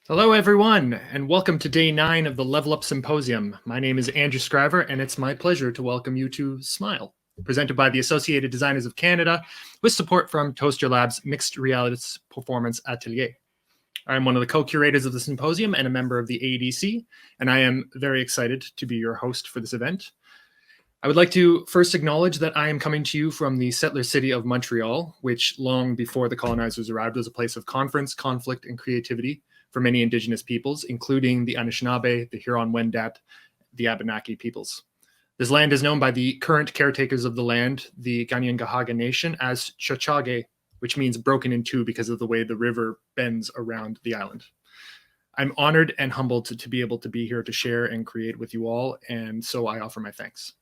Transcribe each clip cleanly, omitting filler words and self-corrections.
Hello, everyone, and welcome to day 9 of the Level Up Symposium. My name is Andrew Scriver, and it's my pleasure to welcome you to Smile, presented by the Associated Designers of Canada, with support from Toaster Lab's Mixed Realities Performance Atelier. I am one of the co-curators of the symposium and a member of the ADC, and I am very excited to be your host for this event. I would like to first acknowledge that I am coming to you from the settler city of Montreal, which long before the colonizers arrived was a place of conference, conflict, and creativity for many Indigenous peoples, including the Anishinaabe, the Huron-Wendat, the Abenaki peoples. This land is known by the current caretakers of the land, the Kanien'kehá:ka Nation, as Tshotshage, which means broken in two because of the way the river bends around the island. I'm honored and humbled to be able to be here to share and create with you all, and so I offer my thanks.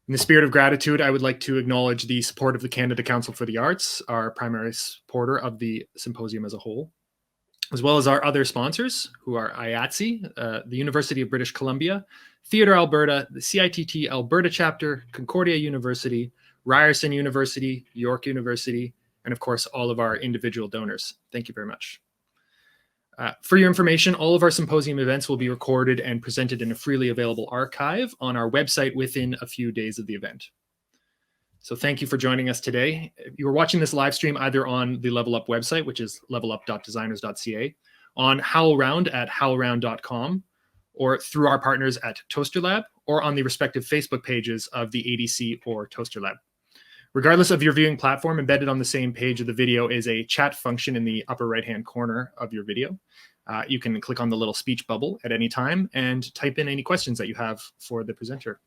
In the spirit of gratitude, I would like to acknowledge the support of the Canada Council for the Arts, our primary supporter of the symposium as a whole, as well as our other sponsors, who are IATSE, the University of British Columbia, Theatre Alberta, the CITT Alberta Chapter, Concordia University, Ryerson University, York University, and of course, all of our individual donors. Thank you very much. For your information, all of our symposium events will be recorded and presented in a freely available archive on our website within a few days of the event. So thank you for joining us today. You are watching this live stream either on the Level Up website, which is levelup.designers.ca, on HowlRound at howlround.com, or through our partners at Toaster Lab, or on the respective Facebook pages of the ADC or Toaster Lab. Regardless of your viewing platform, embedded on the same page of the video is a chat function in the upper right-hand corner of your video. You can click on the little speech bubble at any time and type in any questions that you have for the presenter.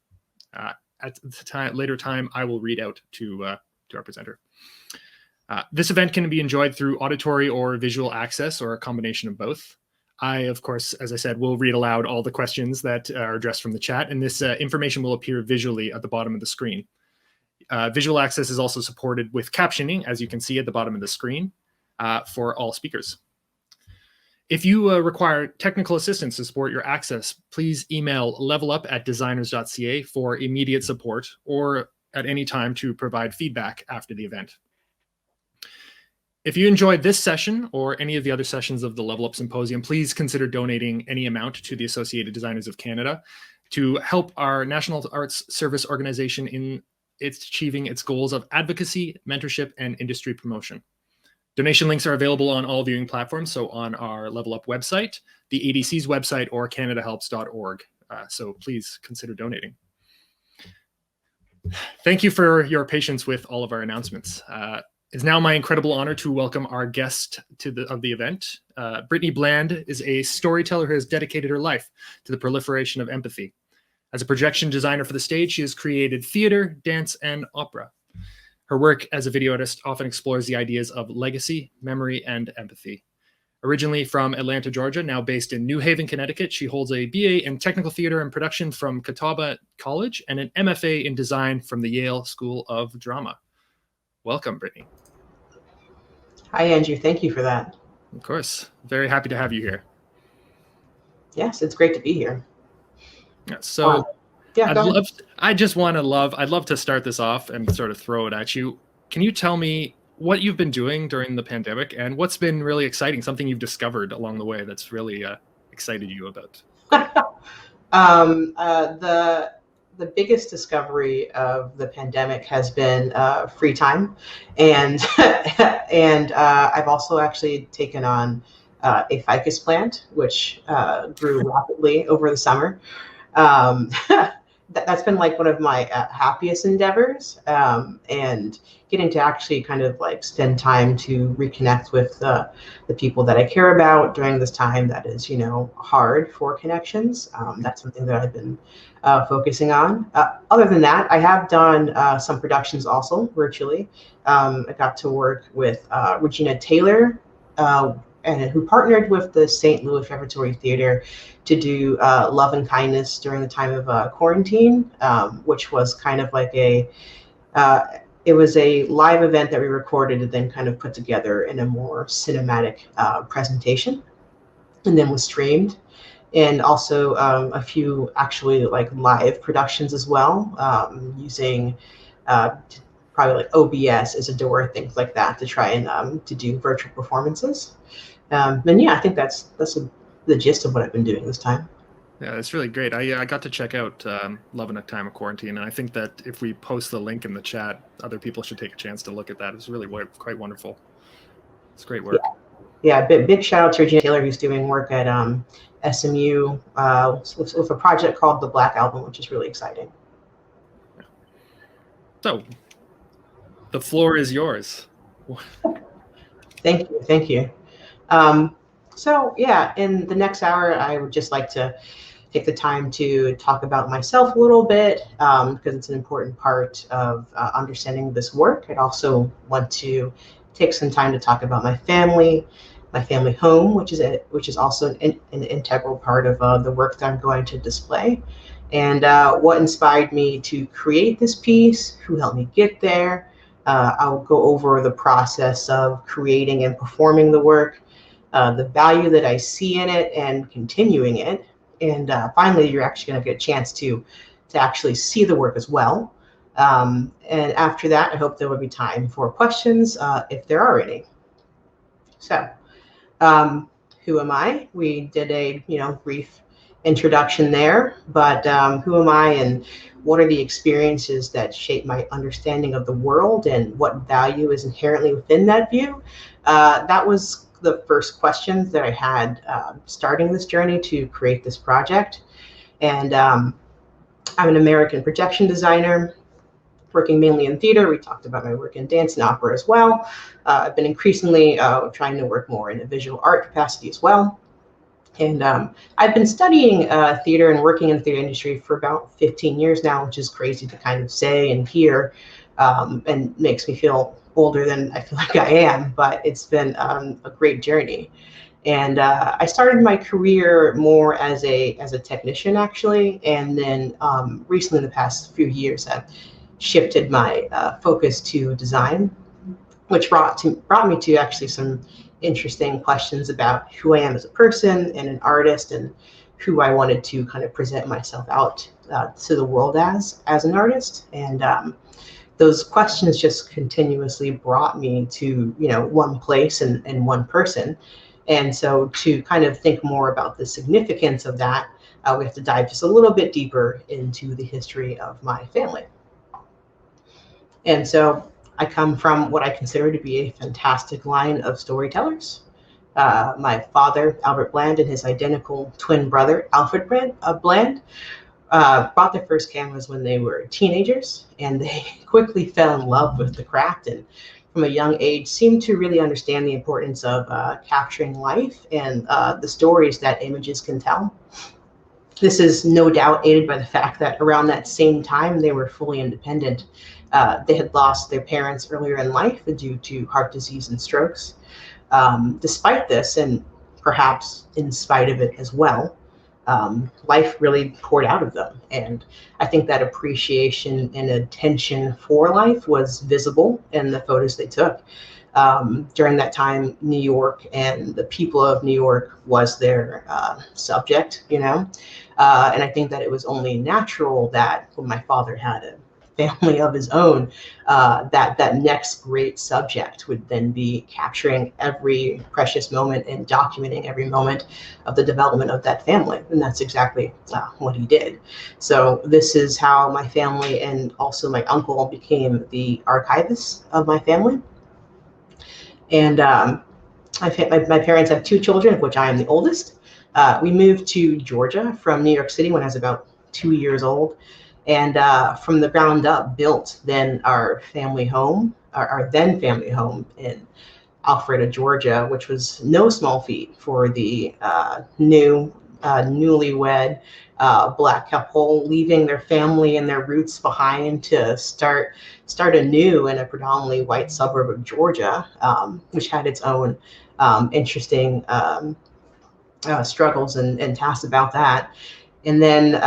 At the later time, I will read out to our presenter. This event can be enjoyed through auditory or visual access, or a combination of both. I, of course, as I said, will read aloud all the questions that are addressed from the chat, and this information will appear visually at the bottom of the screen. Visual access is also supported with captioning, as you can see at the bottom of the screen, for all speakers. If you require technical assistance to support your access, please email levelup@designers.ca for immediate support, or at any time to provide feedback after the event. If you enjoyed this session or any of the other sessions of the Level Up Symposium, please consider donating any amount to the Associated Designers of Canada to help our National Arts Service organization in achieving its goals of advocacy, mentorship, and industry promotion. Donation links are available on all viewing platforms, so on our Level Up website, the ADC's website, or canadahelps.org. So please consider donating. Thank you for your patience with all of our announcements. It's now my incredible honor to welcome our guest of the event. Brittany Bland is a storyteller who has dedicated her life to the proliferation of empathy. As a projection designer for the stage, she has created theater, dance, and opera. Her work as a video artist often explores the ideas of legacy, memory, and empathy. Originally from Atlanta, Georgia, now based in New Haven, Connecticut, she holds a BA in Technical Theater and Production from Catawba College and an MFA in Design from the Yale School of Drama. Welcome, Brittany. Hi, Andrew. Thank you for that. Of course. Very happy to have you here. Yes, it's great to be here. So I'd love to start this off and sort of throw it at you. Can you tell me what you've been doing during the pandemic and what's been really exciting, something you've discovered along the way that's really excited you about? The biggest discovery of the pandemic has been free time, and I've also actually taken on a ficus plant, which grew rapidly over the summer. That's been like one of my happiest endeavors, and getting to actually kind of like spend time to reconnect with the people that I care about during this time that is, hard for connections. That's something that I've been focusing on. Other than that, I have done some productions also virtually. I got to work with Regina Taylor, and who partnered with the St. Louis Repertory Theater to do Love and Kindness during the time of quarantine, which was kind of like it was a live event that we recorded and then kind of put together in a more cinematic presentation, and then was streamed. And also a few actually like live productions as well, using probably like OBS, Isadora, things like that to try and to do virtual performances. And yeah, I think that's the gist of what I've been doing this time. Yeah, it's really great. I got to check out Love in a Time of Quarantine, and I think that if we post the link in the chat, other people should take a chance to look at that. It's really quite wonderful. It's great work. Yeah, big shout out to Regina Taylor, who's doing work at SMU with a project called The Black Album, which is really exciting. So, the floor is yours. Thank you. So yeah, in the next hour, I would just like to take the time to talk about myself a little bit, because it's an important part of understanding this work. I'd also want to take some time to talk about my family home, which is also an integral part of the work that I'm going to display, and what inspired me to create this piece, who helped me get there. I'll go over the process of creating and performing the work, the value that I see in it and continuing it. And finally, you're actually going to get a chance to actually see the work as well. And after that, I hope there will be time for questions if there are any. So who am I? We did a brief introduction there, but who am I and what are the experiences that shape my understanding of the world and what value is inherently within that view? That was the first questions that I had starting this journey to create this project. And I'm an American projection designer working mainly in theater. We talked about my work in dance and opera as well. I've been increasingly trying to work more in a visual art capacity as well. And I've been studying theater and working in the theater industry for about 15 years now, which is crazy to kind of say and hear, and makes me feel older than I feel like I am, but it's been a great journey. And I started my career more as a technician, actually, and then recently in the past few years, I've shifted my focus to design, which brought me to actually some interesting questions about who I am as a person and an artist, and who I wanted to kind of present myself out to the world as an artist. And those questions just continuously brought me to one place and one person. And so to kind of think more about the significance of that, we have to dive just a little bit deeper into the history of my family. And so I come from what I consider to be a fantastic line of storytellers. My father, Albert Bland, and his identical twin brother, Alfred Bland, bought their first cameras when they were teenagers, and they quickly fell in love with the craft, and from a young age seemed to really understand the importance of capturing life and the stories that images can tell. This is no doubt aided by the fact that around that same time they were fully independent. They had lost their parents earlier in life due to heart disease and strokes. Despite this, and perhaps in spite of it as well, life really poured out of them. And I think that appreciation and attention for life was visible in the photos they took. During that time, New York and the people of New York was their subject, and I think that it was only natural that when my father had a family of his own, that next great subject would then be capturing every precious moment and documenting every moment of the development of that family. And that's exactly what he did. So this is how my family and also my uncle became the archivists of my family. And my parents have two children, of which I am the oldest. We moved to Georgia from New York City when I was about 2 years old. And from the ground up built then our family home, our then family home in Alpharetta, Georgia, which was no small feat for the newlywed Black couple leaving their family and their roots behind to start anew in a predominantly white suburb of Georgia, which had its own interesting struggles and tasks about that. And then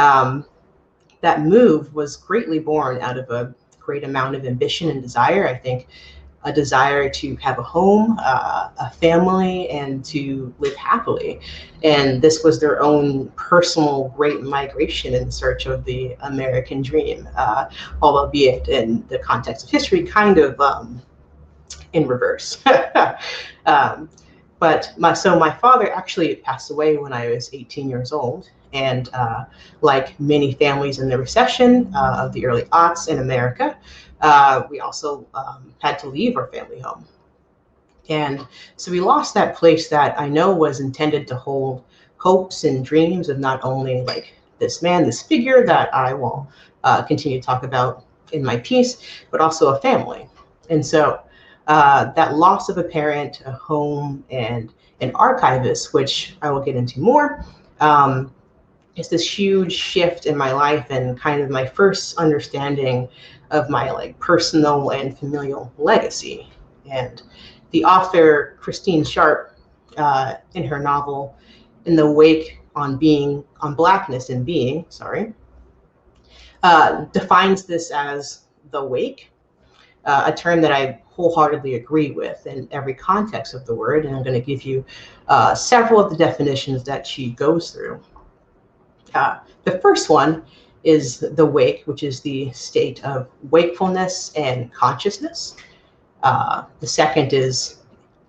that move was greatly born out of a great amount of ambition and desire. I think a desire to have a home, a family, and to live happily. And this was their own personal great migration in search of the American dream, albeit in the context of history, kind of in reverse. But my father actually passed away when I was 18 years old. And like many families in the recession of the early aughts in America, we also had to leave our family home. And so we lost that place that I know was intended to hold hopes and dreams of not only like this man, this figure that I will continue to talk about in my piece, but also a family. And so that loss of a parent, a home, and an archivist, which I will get into more, is this huge shift in my life and kind of my first understanding of my like personal and familial legacy. And the author Christine Sharp, in her novel "In the Wake on Blackness and Being," defines this as the wake, a term that I wholeheartedly agree with in every context of the word. And I'm going to give you several of the definitions that she goes through. The first one is the wake, which is the state of wakefulness and consciousness. The second is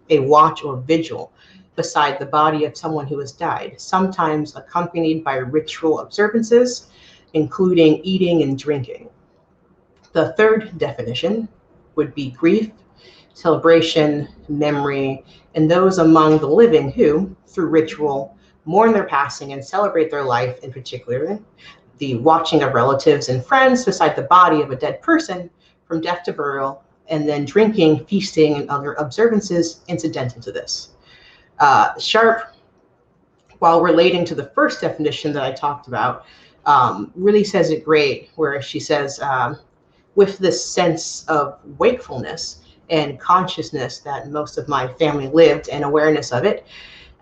a watch or vigil beside the body of someone who has died, sometimes accompanied by ritual observances, including eating and drinking. The third definition would be grief, celebration, memory, and those among the living who, through ritual, mourn their passing and celebrate their life, in particular, the watching of relatives and friends beside the body of a dead person from death to burial, and then drinking, feasting, and other observances incidental to this. Sharp, while relating to the first definition that I talked about, really says it great, where she says, with this sense of wakefulness and consciousness that most of my family lived, and awareness of it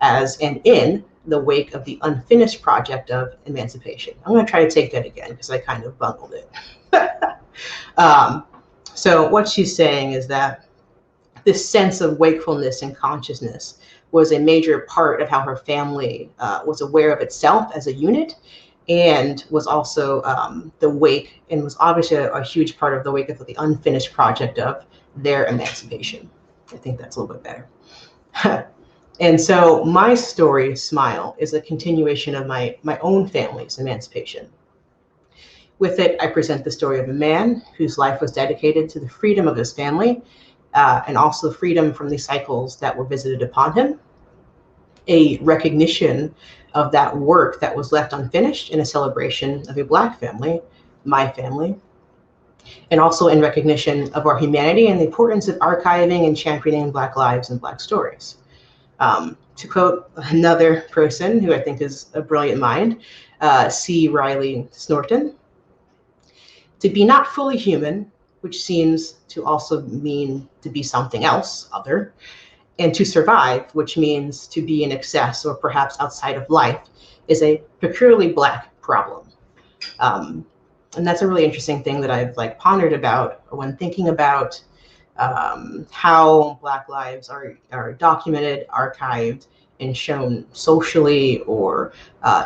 as an in the wake of the unfinished project of emancipation. I'm going to try to take that again because I kind of bungled it. So what she's saying is that this sense of wakefulness and consciousness was a major part of how her family was aware of itself as a unit, and was also the wake, and was obviously a huge part of the wake of the unfinished project of their emancipation. I think that's a little bit better. And so my story, Smile, is a continuation of my own family's emancipation. With it, I present the story of a man whose life was dedicated to the freedom of his family, and also freedom from the cycles that were visited upon him, a recognition of that work that was left unfinished, in a celebration of a Black family, my family, and also in recognition of our humanity and the importance of archiving and championing Black lives and Black stories. To quote another person who I think is a brilliant mind, C. Riley Snorton, to be not fully human, which seems to also mean to be something else, other, and to survive, which means to be in excess or perhaps outside of life, is a peculiarly Black problem. And that's a really interesting thing that I've like pondered about when thinking about how Black lives are documented, archived, and shown socially, or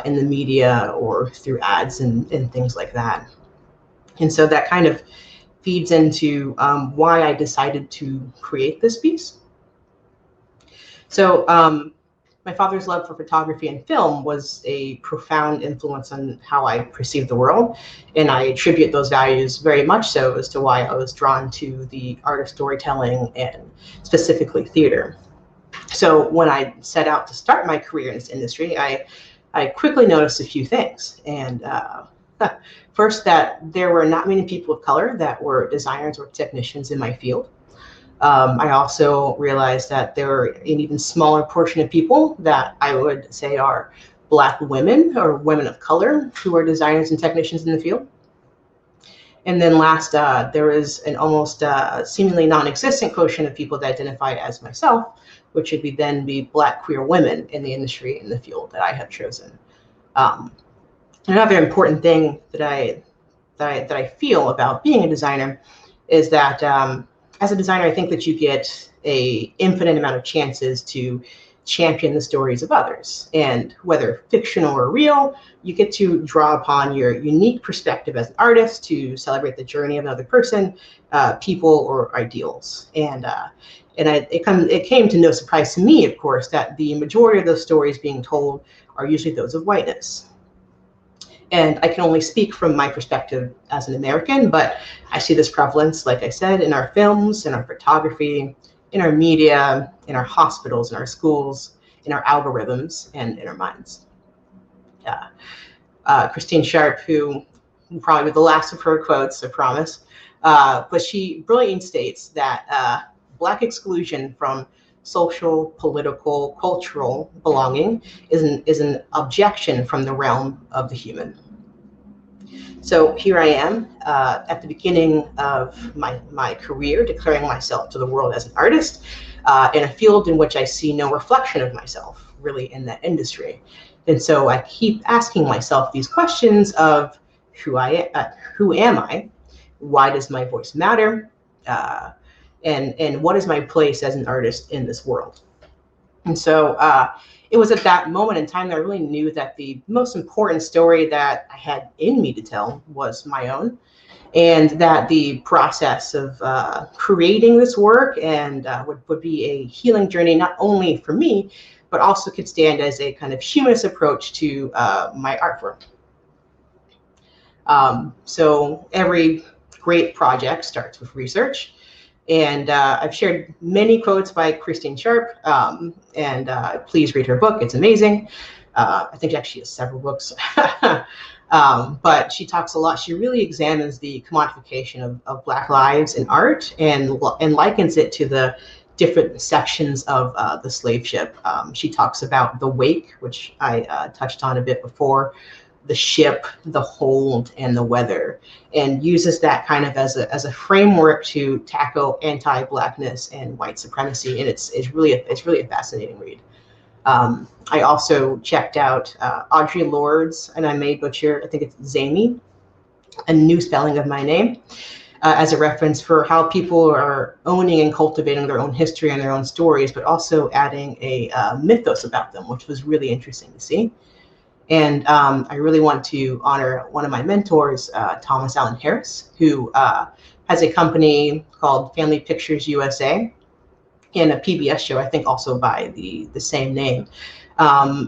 in the media, or through ads and things like that. And so that kind of feeds into why I decided to create this piece. So my father's love for photography and film was a profound influence on how I perceive the world. And I attribute those values very much so as to why I was drawn to the art of storytelling, and specifically theater. So when I set out to start my career in this industry, I quickly noticed a few things. And first, that there were not many people of color that were designers or technicians in my field. I also realized that there were an even smaller portion of people that I would say are Black women or women of color who are designers and technicians in the field. And then last, there is an almost seemingly non-existent quotient of people that identify as myself, which would then be Black queer women in the industry, in the field that I have chosen. Another important thing that I feel about being a designer is that as a designer, I think that you get an infinite amount of chances to champion the stories of others. And whether fictional or real, you get to draw upon your unique perspective as an artist to celebrate the journey of another person, people, or ideals. And And it came to no surprise to me, of course, that the majority of those stories being told are usually those of whiteness. And I can only speak from my perspective as an American, but I see this prevalence, like I said, in our films, in our photography, in our media, in our hospitals, in our schools, in our algorithms, and in our minds. Christine Sharp, who probably be the last of her quotes, I promise, but she brilliantly states that Black exclusion from social, political, cultural belonging is an objection from the realm of the human. So here I am at the beginning of my career, declaring myself to the world as an artist in a field in which I see no reflection of myself really in that industry. And so I keep asking myself these questions of who am I? Why does my voice matter? And what is my place as an artist in this world? And so it was at that moment in time that I really knew that the most important story that I had in me to tell was my own, and that the process of creating this work and would be a healing journey, not only for me, but also could stand as a kind of humanist approach to my artwork. So every great project starts with research. And I've shared many quotes by Christine Sharp, and please read her book. It's amazing. I think actually has several books, but she talks a lot. She really examines the commodification of Black lives in art and likens it to the different sections of the slave ship. She talks about the wake, which I touched on a bit before, the ship, the hold, and the weather, and uses that kind of as a framework to tackle anti-Blackness and white supremacy. And it's really a fascinating read. I also checked out Audre Lorde's, and I may butcher, I think it's Zami, a new spelling of my name, as a reference for how people are owning and cultivating their own history and their own stories, but also adding a mythos about them, which was really interesting to see. And I really want to honor one of my mentors, Thomas Allen Harris, who has a company called Family Pictures USA, and a PBS show, I think also by the same name,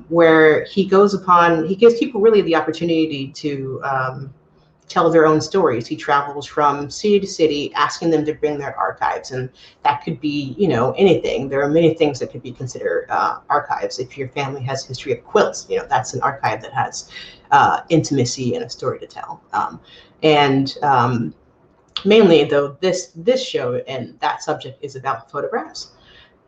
where he gives people really the opportunity to tell their own stories. He travels from city to city, asking them to bring their archives, and that could be, anything. There are many things that could be considered archives. If your family has history of quilts, that's an archive that has intimacy and a story to tell. Mainly, though, this show and that subject is about photographs.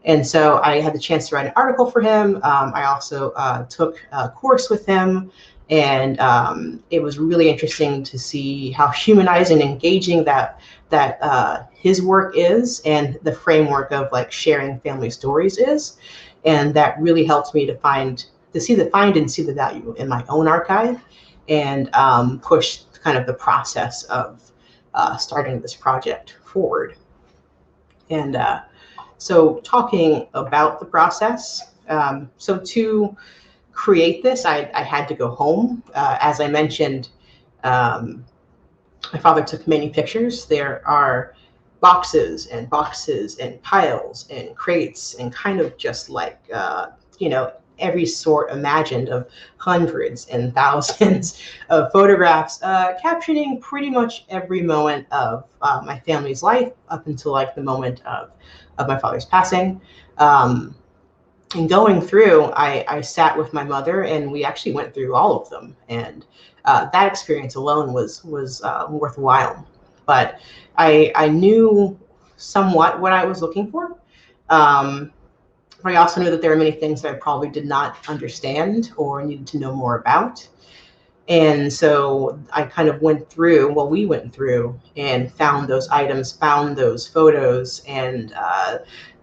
And so I had the chance to write an article for him. I also took a course with him. And it was really interesting to see how humanizing and engaging that his work is, and the framework of like sharing family stories is. And that really helped me to see the value in my own archive, and push kind of the process of starting this project forward. And so talking about the process, so to create this, I had to go home. As I mentioned, my father took many pictures. There are boxes and piles and crates, and kind of just like, every sort imagined of hundreds and thousands of photographs, capturing pretty much every moment of my family's life up until like the moment of my father's passing. And going through, I sat with my mother, and we actually went through all of them. And that experience alone was worthwhile. But I knew somewhat what I was looking for. But I also knew that there were many things that I probably did not understand or needed to know more about. And so I kind of we went through and found those items, found those photos, and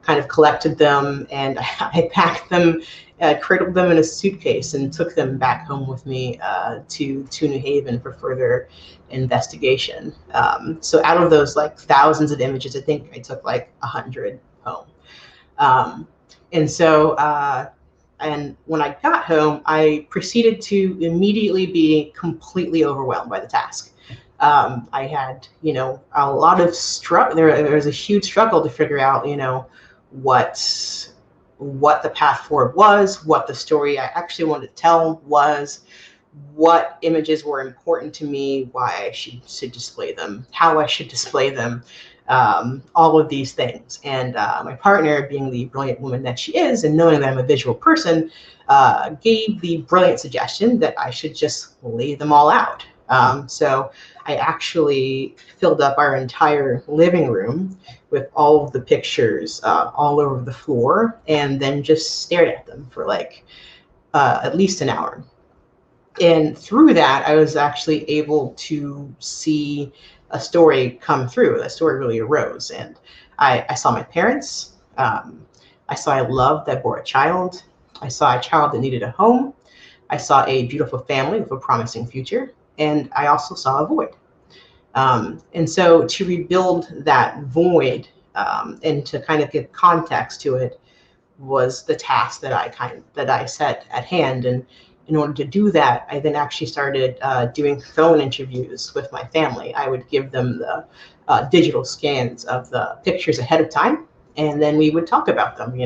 kind of collected them, and I packed them, cradled them in a suitcase, and took them back home with me to New Haven for further investigation. So out of those like thousands of images, I think I took like 100 home. And so, and when I got home, I proceeded to immediately be completely overwhelmed by the task. I had, a lot of struggle. There was a huge struggle to figure out, what the path forward was, what the story I actually wanted to tell was, what images were important to me, why I should display them, how I should display them, all of these things. And my partner, being the brilliant woman that she is, and knowing that I'm a visual person, gave the brilliant suggestion that I should just lay them all out. So I actually filled up our entire living room with all of the pictures all over the floor, and then just stared at them for like at least an hour. And through that, I was actually able to see a story come through. A story really arose. And I saw my parents. I saw a love that bore a child. I saw a child that needed a home. I saw a beautiful family with a promising future. And I also saw a void. And so to rebuild that void and to kind of give context to it was the task that I set at hand. And in order to do that, I then actually started doing phone interviews with my family. I would give them the digital scans of the pictures ahead of time, and then we would talk about them,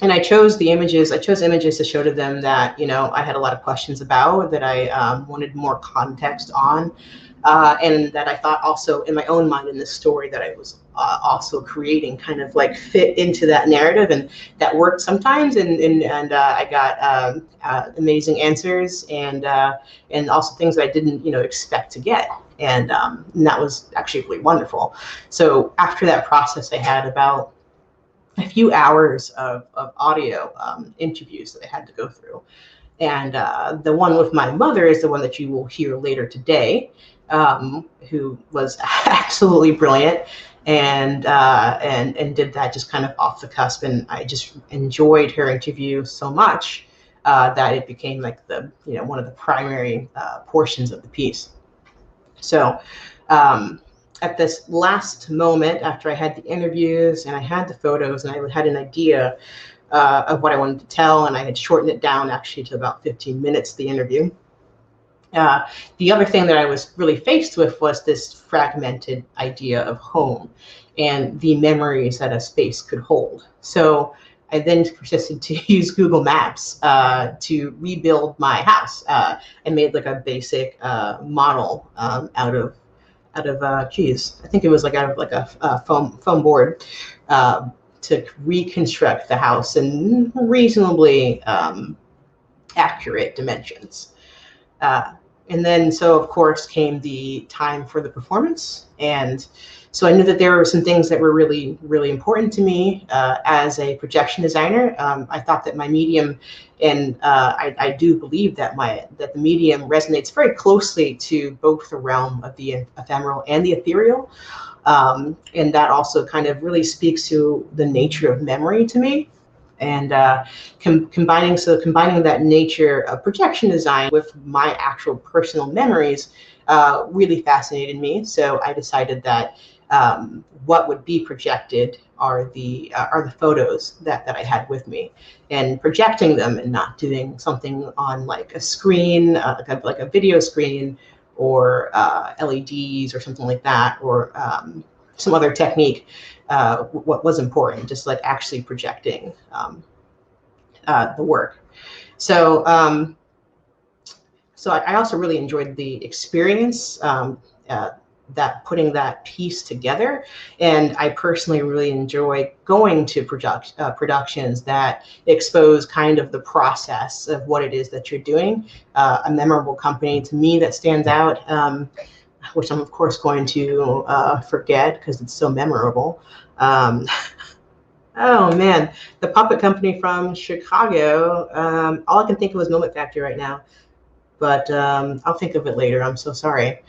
and I chose the images. I chose images to show to them that, I had a lot of questions about, that I wanted more context on, and that I thought also in my own mind in this story that I was also creating kind of like fit into that narrative, and that worked sometimes, and I got amazing answers, and also things that I didn't expect to get, and that was actually really wonderful. So after that process, I had about a few hours of audio interviews that I had to go through, and the one with my mother is the one that you will hear later today, who was absolutely brilliant. And did that just kind of off the cusp, and I just enjoyed her interview so much that it became like the one of the primary portions of the piece. So at this last moment, after I had the interviews and I had the photos and I had an idea of what I wanted to tell, and I had shortened it down actually to about 15 minutes, the interview. The other thing that I was really faced with was this fragmented idea of home and the memories that a space could hold. So I then persisted to use Google Maps to rebuild my house. I made like a basic model out of geez, I think it was like out of like a foam board to reconstruct the house in reasonably accurate dimensions. And then, so of course, came the time for the performance. And so I knew that there were some things that were really, really important to me as a projection designer. I thought that my medium, and I do believe that the medium resonates very closely to both the realm of the ephemeral and the ethereal. And that also kind of really speaks to the nature of memory to me. And combining that nature of projection design with my actual personal memories really fascinated me. So I decided that what would be projected are the photos that I had with me, and projecting them and not doing something on like a screen, like a video screen, or LEDs or something like that, or some other technique. What was important, just like actually projecting the work. So I also really enjoyed the experience, that putting that piece together. And I personally really enjoy going to productions that expose kind of the process of what it is that you're doing. A memorable company to me that stands out, which I'm of course going to forget because it's so memorable. Oh man, the puppet company from Chicago. All I can think of is Moment Factory right now, but I'll think of it later. I'm so sorry.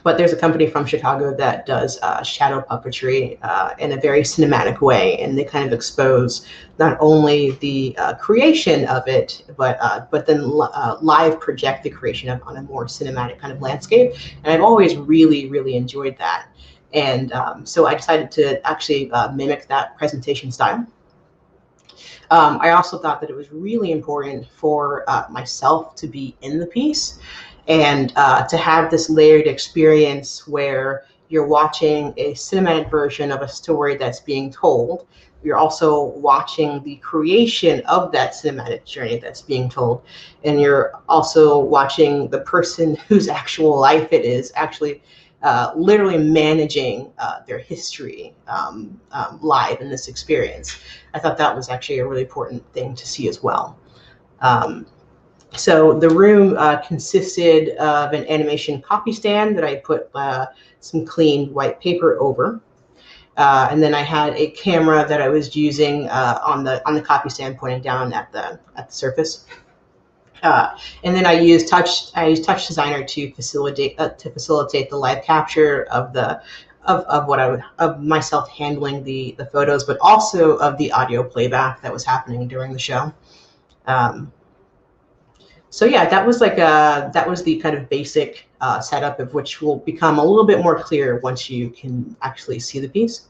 But there's a company from Chicago that does shadow puppetry in a very cinematic way, and they kind of expose not only the creation of it, but then live project the creation on a more cinematic kind of landscape. And I've always really, really enjoyed that. And so I decided to actually mimic that presentation style. I also thought that it was really important for myself to be in the piece, and to have this layered experience where you're watching a cinematic version of a story that's being told. You're also watching the creation of that cinematic journey that's being told. And you're also watching the person whose actual life it is actually literally managing their history live in this experience. I thought that was actually a really important thing to see as well. So the room consisted of an animation copy stand that I put some clean white paper over. And then I had a camera that I was using on the copy stand pointing down at the surface. And then I used Touch Designer to facilitate the live capture of of myself handling the photos, but also of the audio playback that was happening during the show. So yeah, that was the kind of basic setup, of which will become a little bit more clear once you can actually see the piece.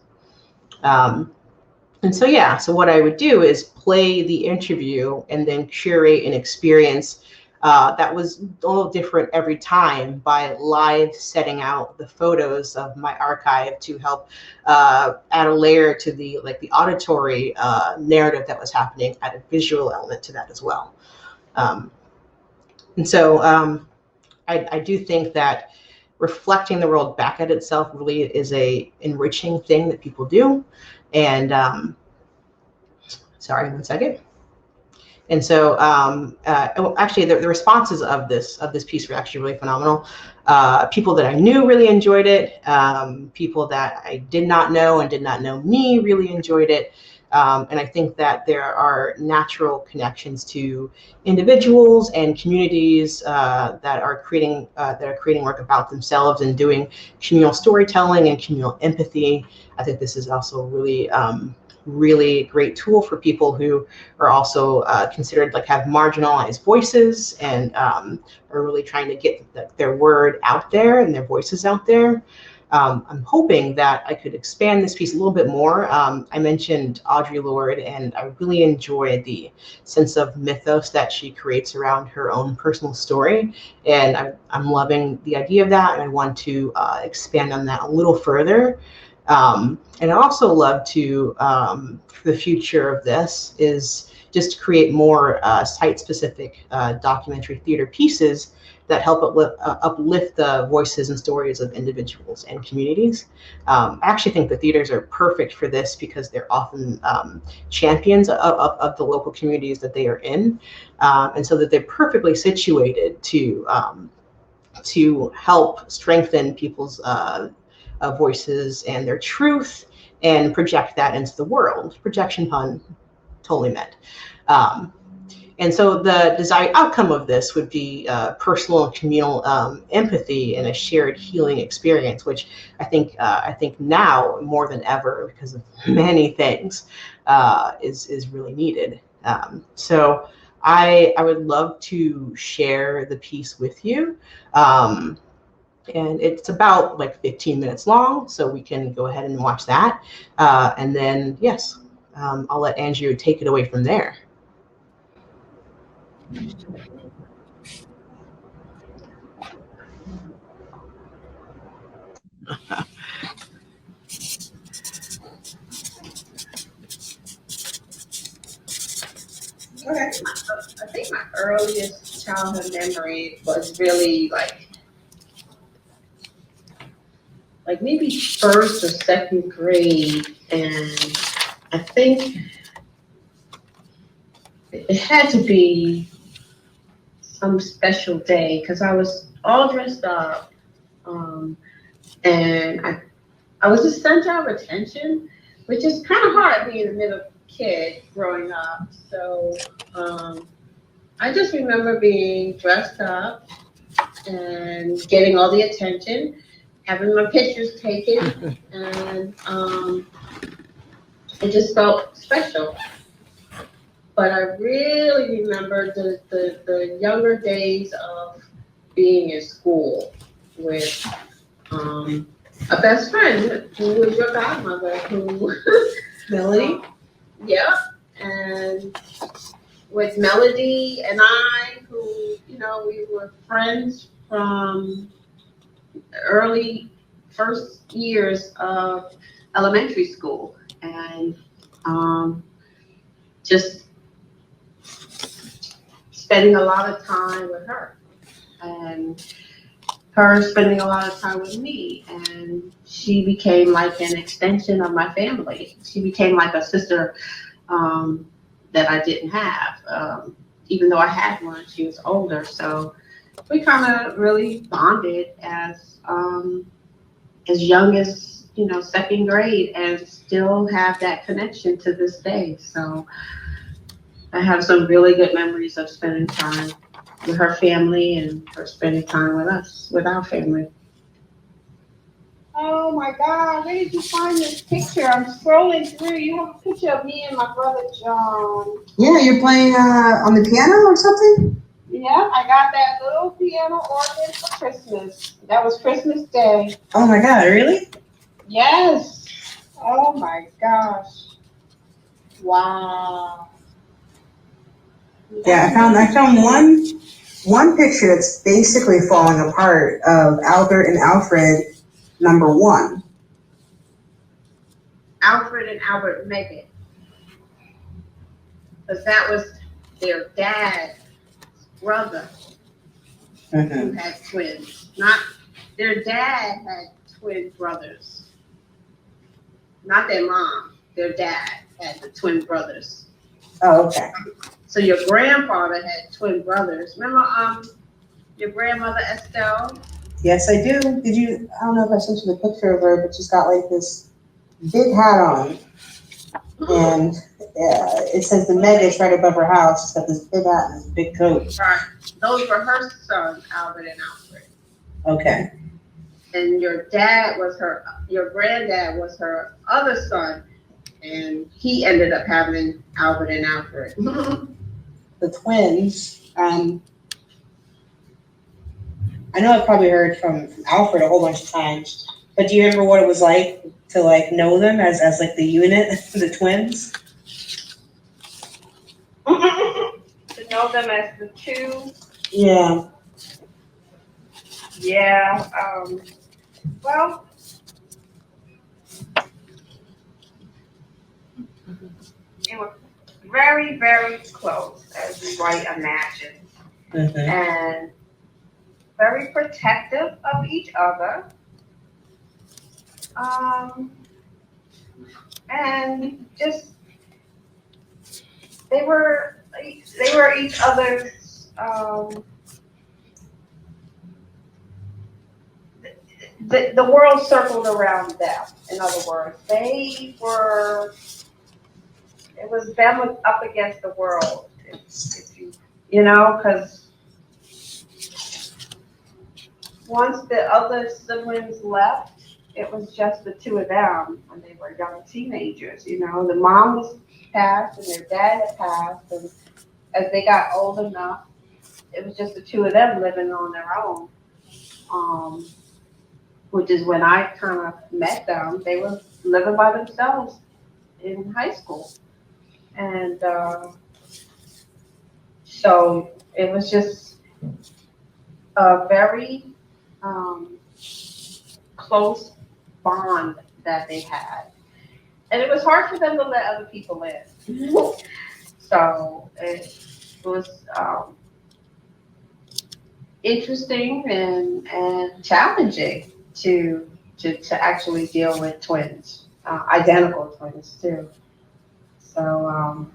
And so yeah, so what I would do is play the interview and then curate an experience that was a little different every time by live setting out the photos of my archive to help add a layer to the auditory narrative that was happening, add a visual element to that as well. And so I do think that reflecting the world back at itself really is a enriching thing that people do. And sorry, 1 second. And so actually the responses of this piece were actually really phenomenal. People that I knew really enjoyed it. People that I did not know and did not know me really enjoyed it. And I think that there are natural connections to individuals and communities that are creating work about themselves and doing communal storytelling and communal empathy. I think this is also really great tool for people who are also considered have marginalized voices and are really trying to get their word out there and their voices out there. I'm hoping that I could expand this piece a little bit more. I mentioned Audre Lorde, and I really enjoy the sense of mythos that she creates around her own personal story. And I'm loving the idea of that, and I want to expand on that a little further. And I also love to, for the future of this, is just to create more site-specific documentary theater pieces that help uplift the voices and stories of individuals and communities. I actually think the theaters are perfect for this because they're often champions of the local communities that they are in, and so that they're perfectly situated to help strengthen people's voices and their truth and project that into the world. Projection pun totally meant. And so the desired outcome of this would be personal and communal empathy and a shared healing experience, which I think now more than ever, because of many things, is really needed. So I would love to share the piece with you. And it's about 15 minutes long, so we can go ahead and watch that. And then, yes, I'll let Andrew take it away from there. Okay. I think my earliest childhood memory was really like maybe first or second grade, and I think it had to be some special day because I was all dressed up, and I was the center of attention, which is kind of hard being a middle kid growing up. So I just remember being dressed up and getting all the attention, having my pictures taken, and it just felt special. But I really remember the younger days of being in school with a best friend who was your godmother, who Melody? Yeah, and with Melody and I, who, we were friends from early first years of elementary school, and just spending a lot of time with her, and her spending a lot of time with me, and she became like an extension of my family. She became like a sister that I didn't have, even though I had one. She was older, so we kind of really bonded as young as, you know, second grade, and still have that connection to this day. So I have some really good memories of spending time with her family and her spending time with us, with our family. Oh my God, where did you find this picture? I'm scrolling through. You have a picture of me and my brother John. Yeah, you're playing on the piano or something? Yeah, I got that little piano organ for Christmas. That was Christmas Day. Oh my God, really? Yes. Oh my gosh. Wow. Yeah, I found one picture that's basically falling apart of Albert and Alfred #1. Alfred and Albert Megan. Because that was their dad's brother who had twins. Not their dad had twin brothers. Not their mom. Their dad had the twin brothers. Oh, okay. So your grandfather had twin brothers. Remember your grandmother Estelle? Yes, I do. Did you? I don't know if I sent you the picture of her, but she's got like this big hat on, and it says the Meg is right above her house. She's got this big hat and this big coat. Right. Those were her sons, Albert and Alfred. Okay. And your granddad was her other son, and he ended up having Albert and Alfred. The twins. I know I've probably heard from Alfred a whole bunch of times, but do you remember what it was like to like know them as like the unit, the twins? To know them as the two. Yeah. Yeah. Well, they were very, very close, as you might imagine, and very protective of each other. And just they were each other's the world circled around them. In other words, it was them up against the world, if you know, because once the other siblings left, it was just the two of them when they were young teenagers. You know, the mom was passed and their dad had passed, and as they got old enough, it was just the two of them living on their own. Which is when I kind of met them. They were living by themselves in high school, and so it was just a very close bond that they had, and it was hard for them to let other people in. So it was interesting and challenging to actually deal with twins, identical twins too. So,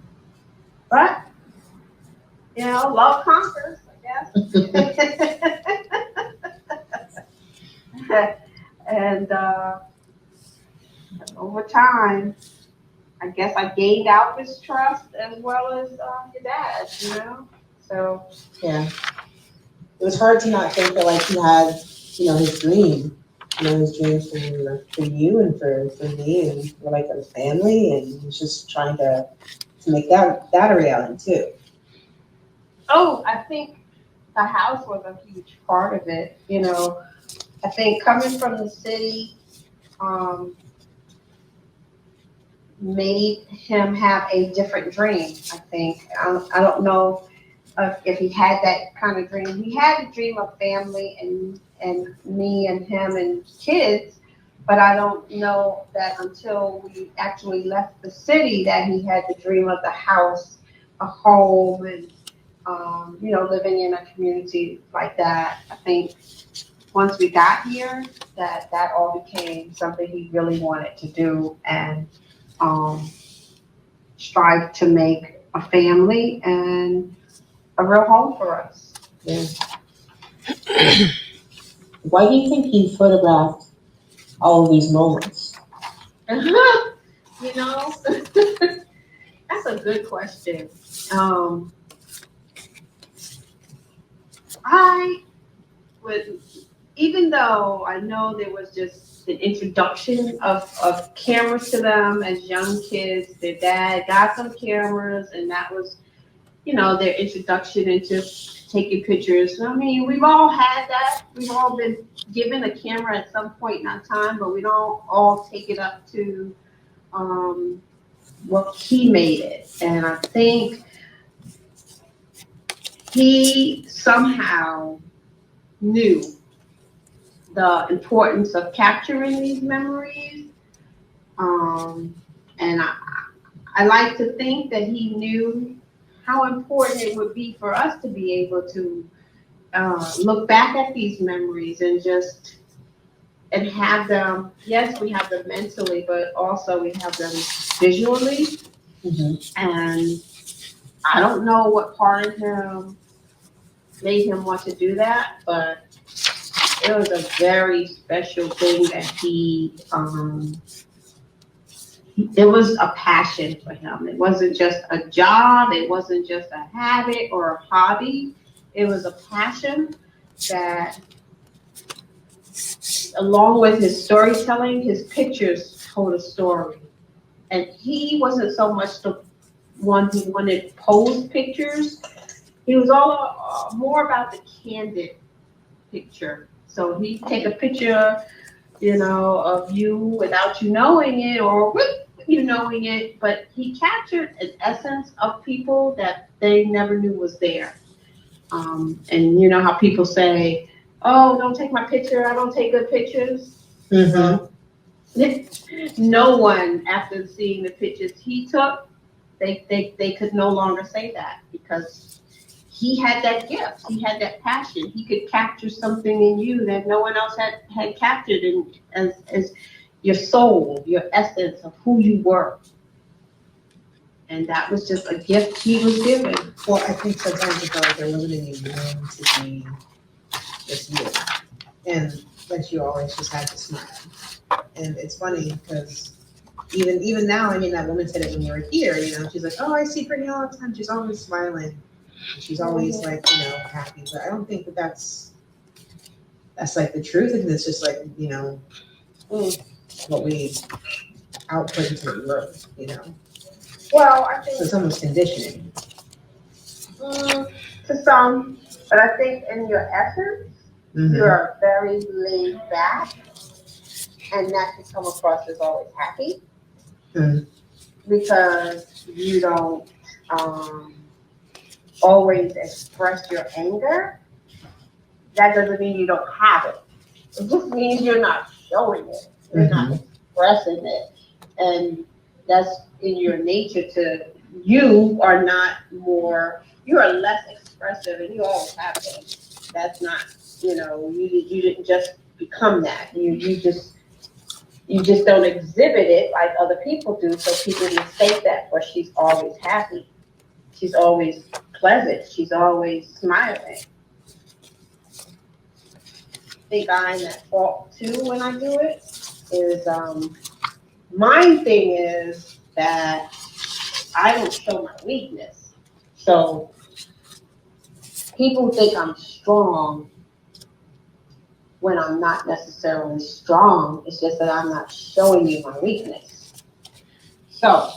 but you know, love conquers, I guess. And over time, I guess I gained Alfred's trust as well as your dad, you know? So. Yeah. It was hard to not think that like he had, you know, his dream. You know, his dreams for you and for me and for like our family, and he was just trying to make that a reality too. Oh, I think the house was a huge part of it. You know, I think coming from the city made him have a different dream. I think I don't know if he had that kind of dream. He had a dream of family and me and him and kids, but I don't know that until we actually left the city that he had the dream of the house, a home, and living in a community like that. I think once we got here, that all became something he really wanted to do, and strive to make a family and a real home for us. Yeah. Why do you think he photographed all of these moments? That's a good question. I would, even though I know there was just an introduction of cameras to them as young kids, their dad got some cameras, and that was, their introduction into taking pictures. I mean, we've all had that. We've all been given a camera at some point in our time, but we don't all take it up to what he made it. And I think he somehow knew the importance of capturing these memories. And I like to think that he knew how important it would be for us to be able to look back at these memories and have them. Yes, we have them mentally, but also we have them visually. Mm-hmm. And I don't know what part of him made him want to do that, but it was a very special thing that it was a passion for him. It wasn't just a job. It wasn't just a habit or a hobby. It was a passion that, along with his storytelling, his pictures told a story. And he wasn't so much the one who wanted posed pictures. He was all more about the candid picture. So he'd take a picture, of you without you knowing it, or with you knowing it, but he captured an essence of people that they never knew was there. And you know how people say, "Oh, don't take my picture. I don't take good pictures." Mm-hmm. No one, after seeing the pictures he took, they could no longer say that, because he had that gift. He had that passion. He could capture something in you that no one else had captured as your soul, your essence of who you were. And that was just a gift he was given. Well, I think sometimes it felt like there wasn't any room to be just you. And that you always just had to smile. And it's funny because even now, I mean, that woman said it when you were here, she's like, "Oh, I see Brittany all the time. She's always smiling. She's always like, happy." But I don't think that's like the truth. I think it's just like, what we output into the world, Well, I think So it's almost conditioning. to some, but I think in your essence, Mm-hmm. you're very laid back, and that can come across as always happy, because you don't always express your anger. That doesn't mean you don't have it. It just means you're not showing it. You're not expressing it. And that's in your nature you are less expressive, and you always have been. That's not, you didn't just become that. You just don't exhibit it like other people do, so people mistake that for she's always happy. She's always pleasant. She's always smiling. I think I'm at fault too when I do it. My thing is that I don't show my weakness. So people think I'm strong when I'm not necessarily strong. It's just that I'm not showing you my weakness. So,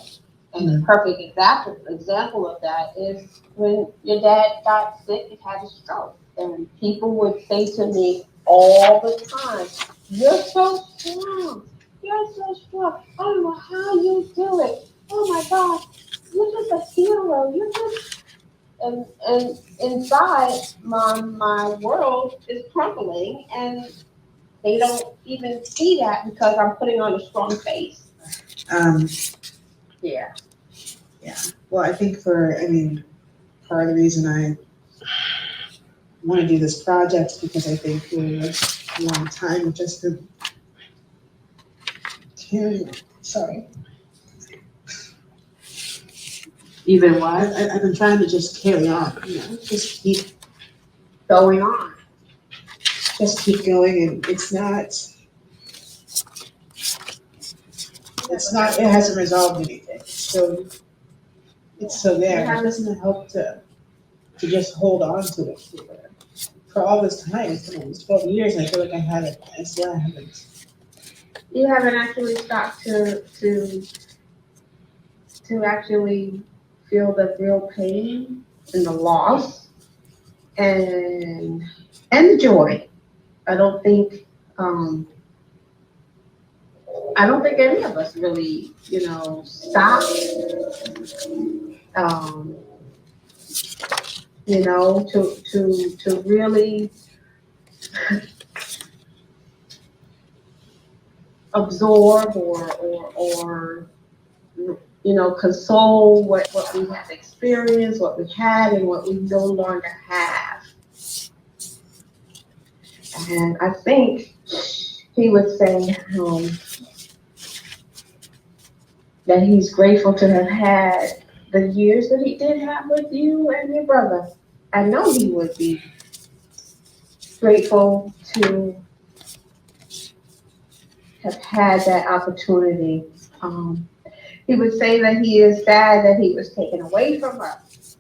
and the perfect example of that is when your dad got sick and had a stroke. And people would say to me all the time, "You're so strong. You're so strong. I don't know how you do it. Oh my God, you're just a hero. You're just..." And inside, my world is crumbling, and They don't even see that because I'm putting on a strong face. Yeah. Well, I think part of the reason I want to do this project is because I think for a long time just to sorry. Even what? I've been trying to just carry on, just keep Going on. going, and it hasn't resolved anything. It's still there. It doesn't help to just hold on to it for all this time. It's been almost 12 years, and I feel like I still haven't. You haven't actually stopped to actually feel the real pain and the loss and the joy. I don't think any of us really, stop, to really absorb or console what we have experienced, what we had, and what we no longer have. And I think he would say that he's grateful to have had the years that he did have with you and your brother. I know he would be grateful to have had that opportunity. He would say that he is sad that he was taken away from us,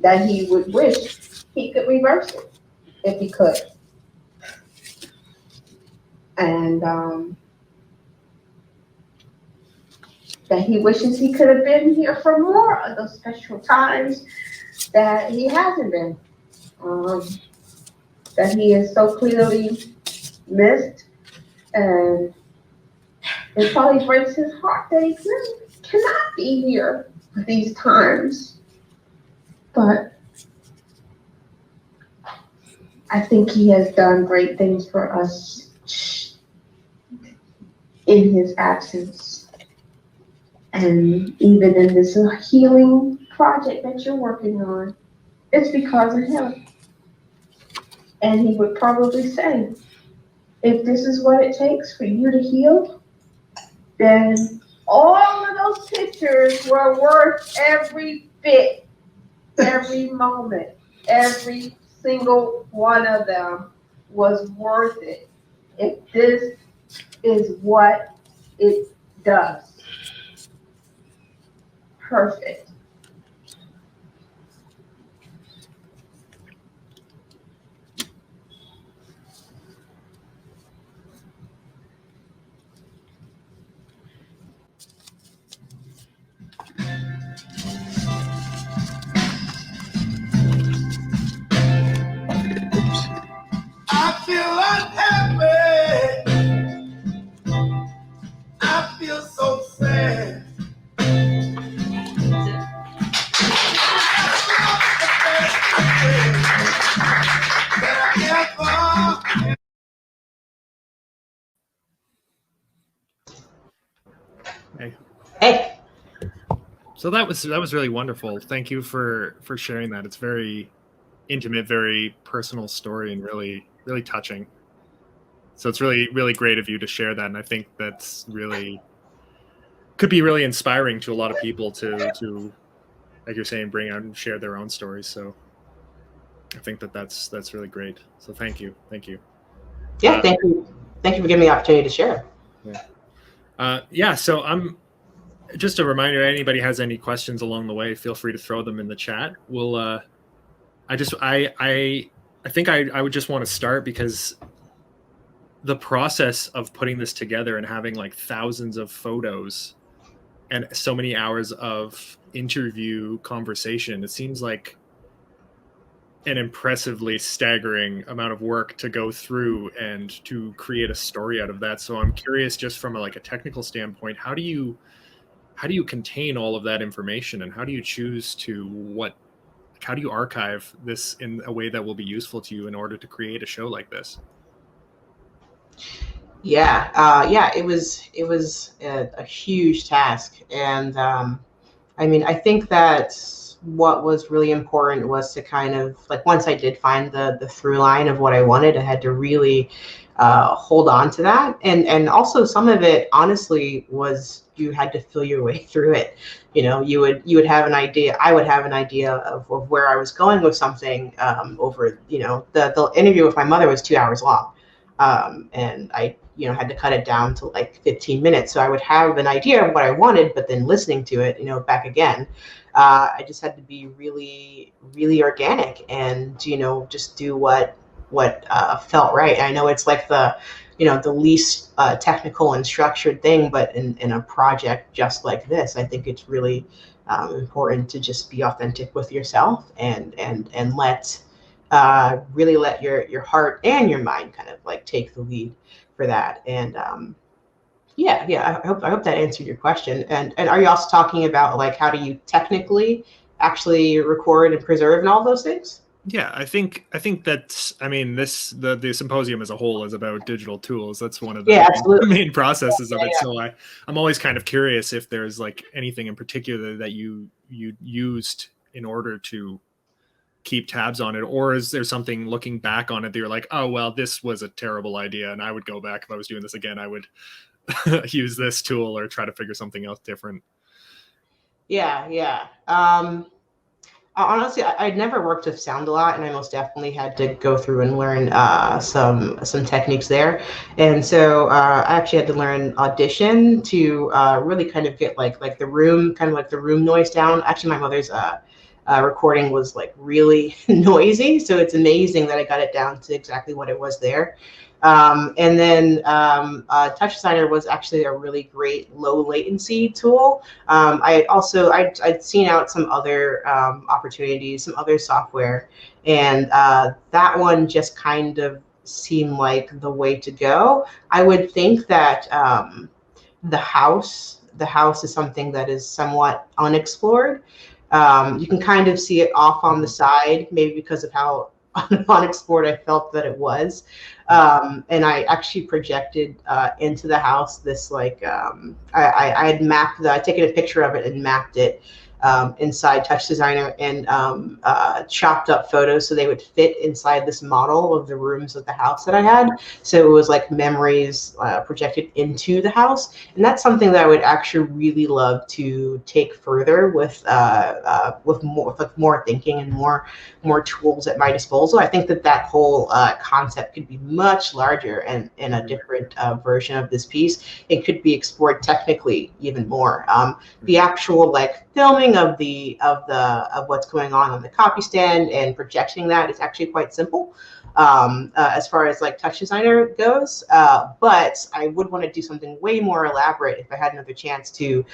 that he would wish he could reverse it if he could. And that he wishes he could have been here for more of those special times that he hasn't been. That he is so clearly missed, and it probably breaks his heart that he cannot be here for these times. But I think he has done great things for us in his absence. And even in this healing project that you're working on, it's because of him. And he would probably say, if this is what it takes for you to heal, then all of those pictures were worth every bit, every moment, every single one of them was worth it. If this is what it does. Perfect. I feel unhappy. I feel so sad. Hey. So that was really wonderful. Thank you for sharing that. It's very intimate, very personal story, and really touching. So it's really great of you to share that, and I think that's could be really inspiring to a lot of people to like you're saying, bring out and share their own stories. So I think that's really great. So thank you. Yeah, thank you for giving me the opportunity to share. So I'm just a reminder, anybody has any questions along the way, feel free to throw them in the chat. We'll I think I would just want to start because the process of putting this together and having like thousands of photos and so many hours of interview conversation, it seems like an impressively staggering amount of work to go through and to create a story out of that. So I'm curious, just from a technical standpoint, how do you contain all of that information, and how do you choose how do you archive this in a way that will be useful to you in order to create a show like this? Yeah, it was a huge task, and I mean, I think that what was really important was to kind of like once I did find the through line of what I wanted, I had to really hold on to that, and also some of it honestly was you had to feel your way through it. You know, you would have an idea. I would have an idea of where I was going with something over. You know, the interview with my mother was 2 hours long, and I had to cut it down to like 15 minutes. So I would have an idea of what I wanted, but then listening to it, back again, I just had to be really, really organic and, just do what felt right. I know it's like the least technical and structured thing, but in a project just like this, I think it's really important to just be authentic with yourself and really let your heart and your mind kind of like take the lead for that. And yeah, I hope that answered your question. And are you also talking about like how do you technically actually record and preserve and all those things? Yeah, I think that's, I mean, the symposium as a whole is about digital tools. That's one of the Yeah, absolutely. main processes of it. Yeah. So I'm always kind of curious if there's like anything in particular that you used in order to keep tabs on it, or is there something looking back on it that you're like, oh well, this was a terrible idea, and I would go back if I was doing this again, I would use this tool or try to figure something else different. Yeah. Honestly, I'd never worked with sound a lot, and I most definitely had to go through and learn some techniques there. And so I actually had to learn Audition to really kind of get like the room, kind of like the room noise down. Actually, my mother's recording was like really noisy, so it's amazing that I got it down to exactly what it was there. And then Touch Designer was actually a really great low latency tool. I'd seen out some other opportunities, some other software, and that one just kind of seemed like the way to go. I would think that the house is something that is somewhat unexplored. You can kind of see it off on the side, maybe because of how unexplored I felt that it was. And I actually projected into the house this like I had mapped I'd taken a picture of it and mapped it inside Touch Designer and chopped up photos so they would fit inside this model of the rooms of the house that I had. So it was like memories projected into the house, and that's something that I would actually really love to take further with more thinking and more tools at my disposal. I think that whole concept could be much larger and in a different version of this piece. It could be explored technically even more. The actual like filming of what's going on the copy stand and projecting that is actually quite simple as far as like Touch Designer goes, but I would want to do something way more elaborate if I had another chance to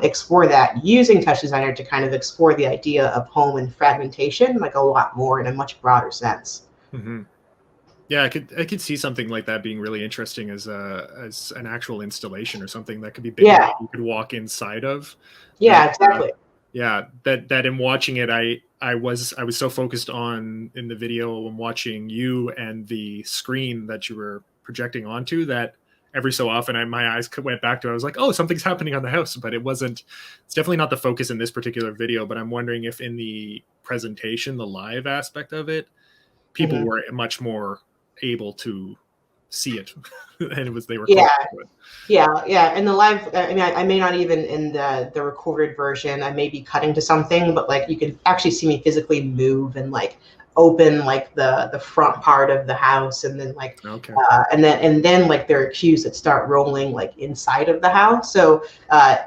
explore that using Touch Designer to kind of explore the idea of home and fragmentation like a lot more in a much broader sense. Mm-hmm. Yeah, I could see something like that being really interesting as an actual installation or something that could be big enough you could walk inside of. Yeah, exactly. Yeah, that in watching it, I was so focused on in the video and watching you and the screen that you were projecting onto that every so often my eyes went back to it. I was like, oh, something's happening on the house, but it's definitely not the focus in this particular video. But I'm wondering if in the presentation, the live aspect of it, people were much more able to see it and they were yeah and the live, I mean, I may not even in the recorded version, I may be cutting to something, but like you can actually see me physically move and like open like the front part of the house, and then like and then like there are cues that start rolling like inside of the house. So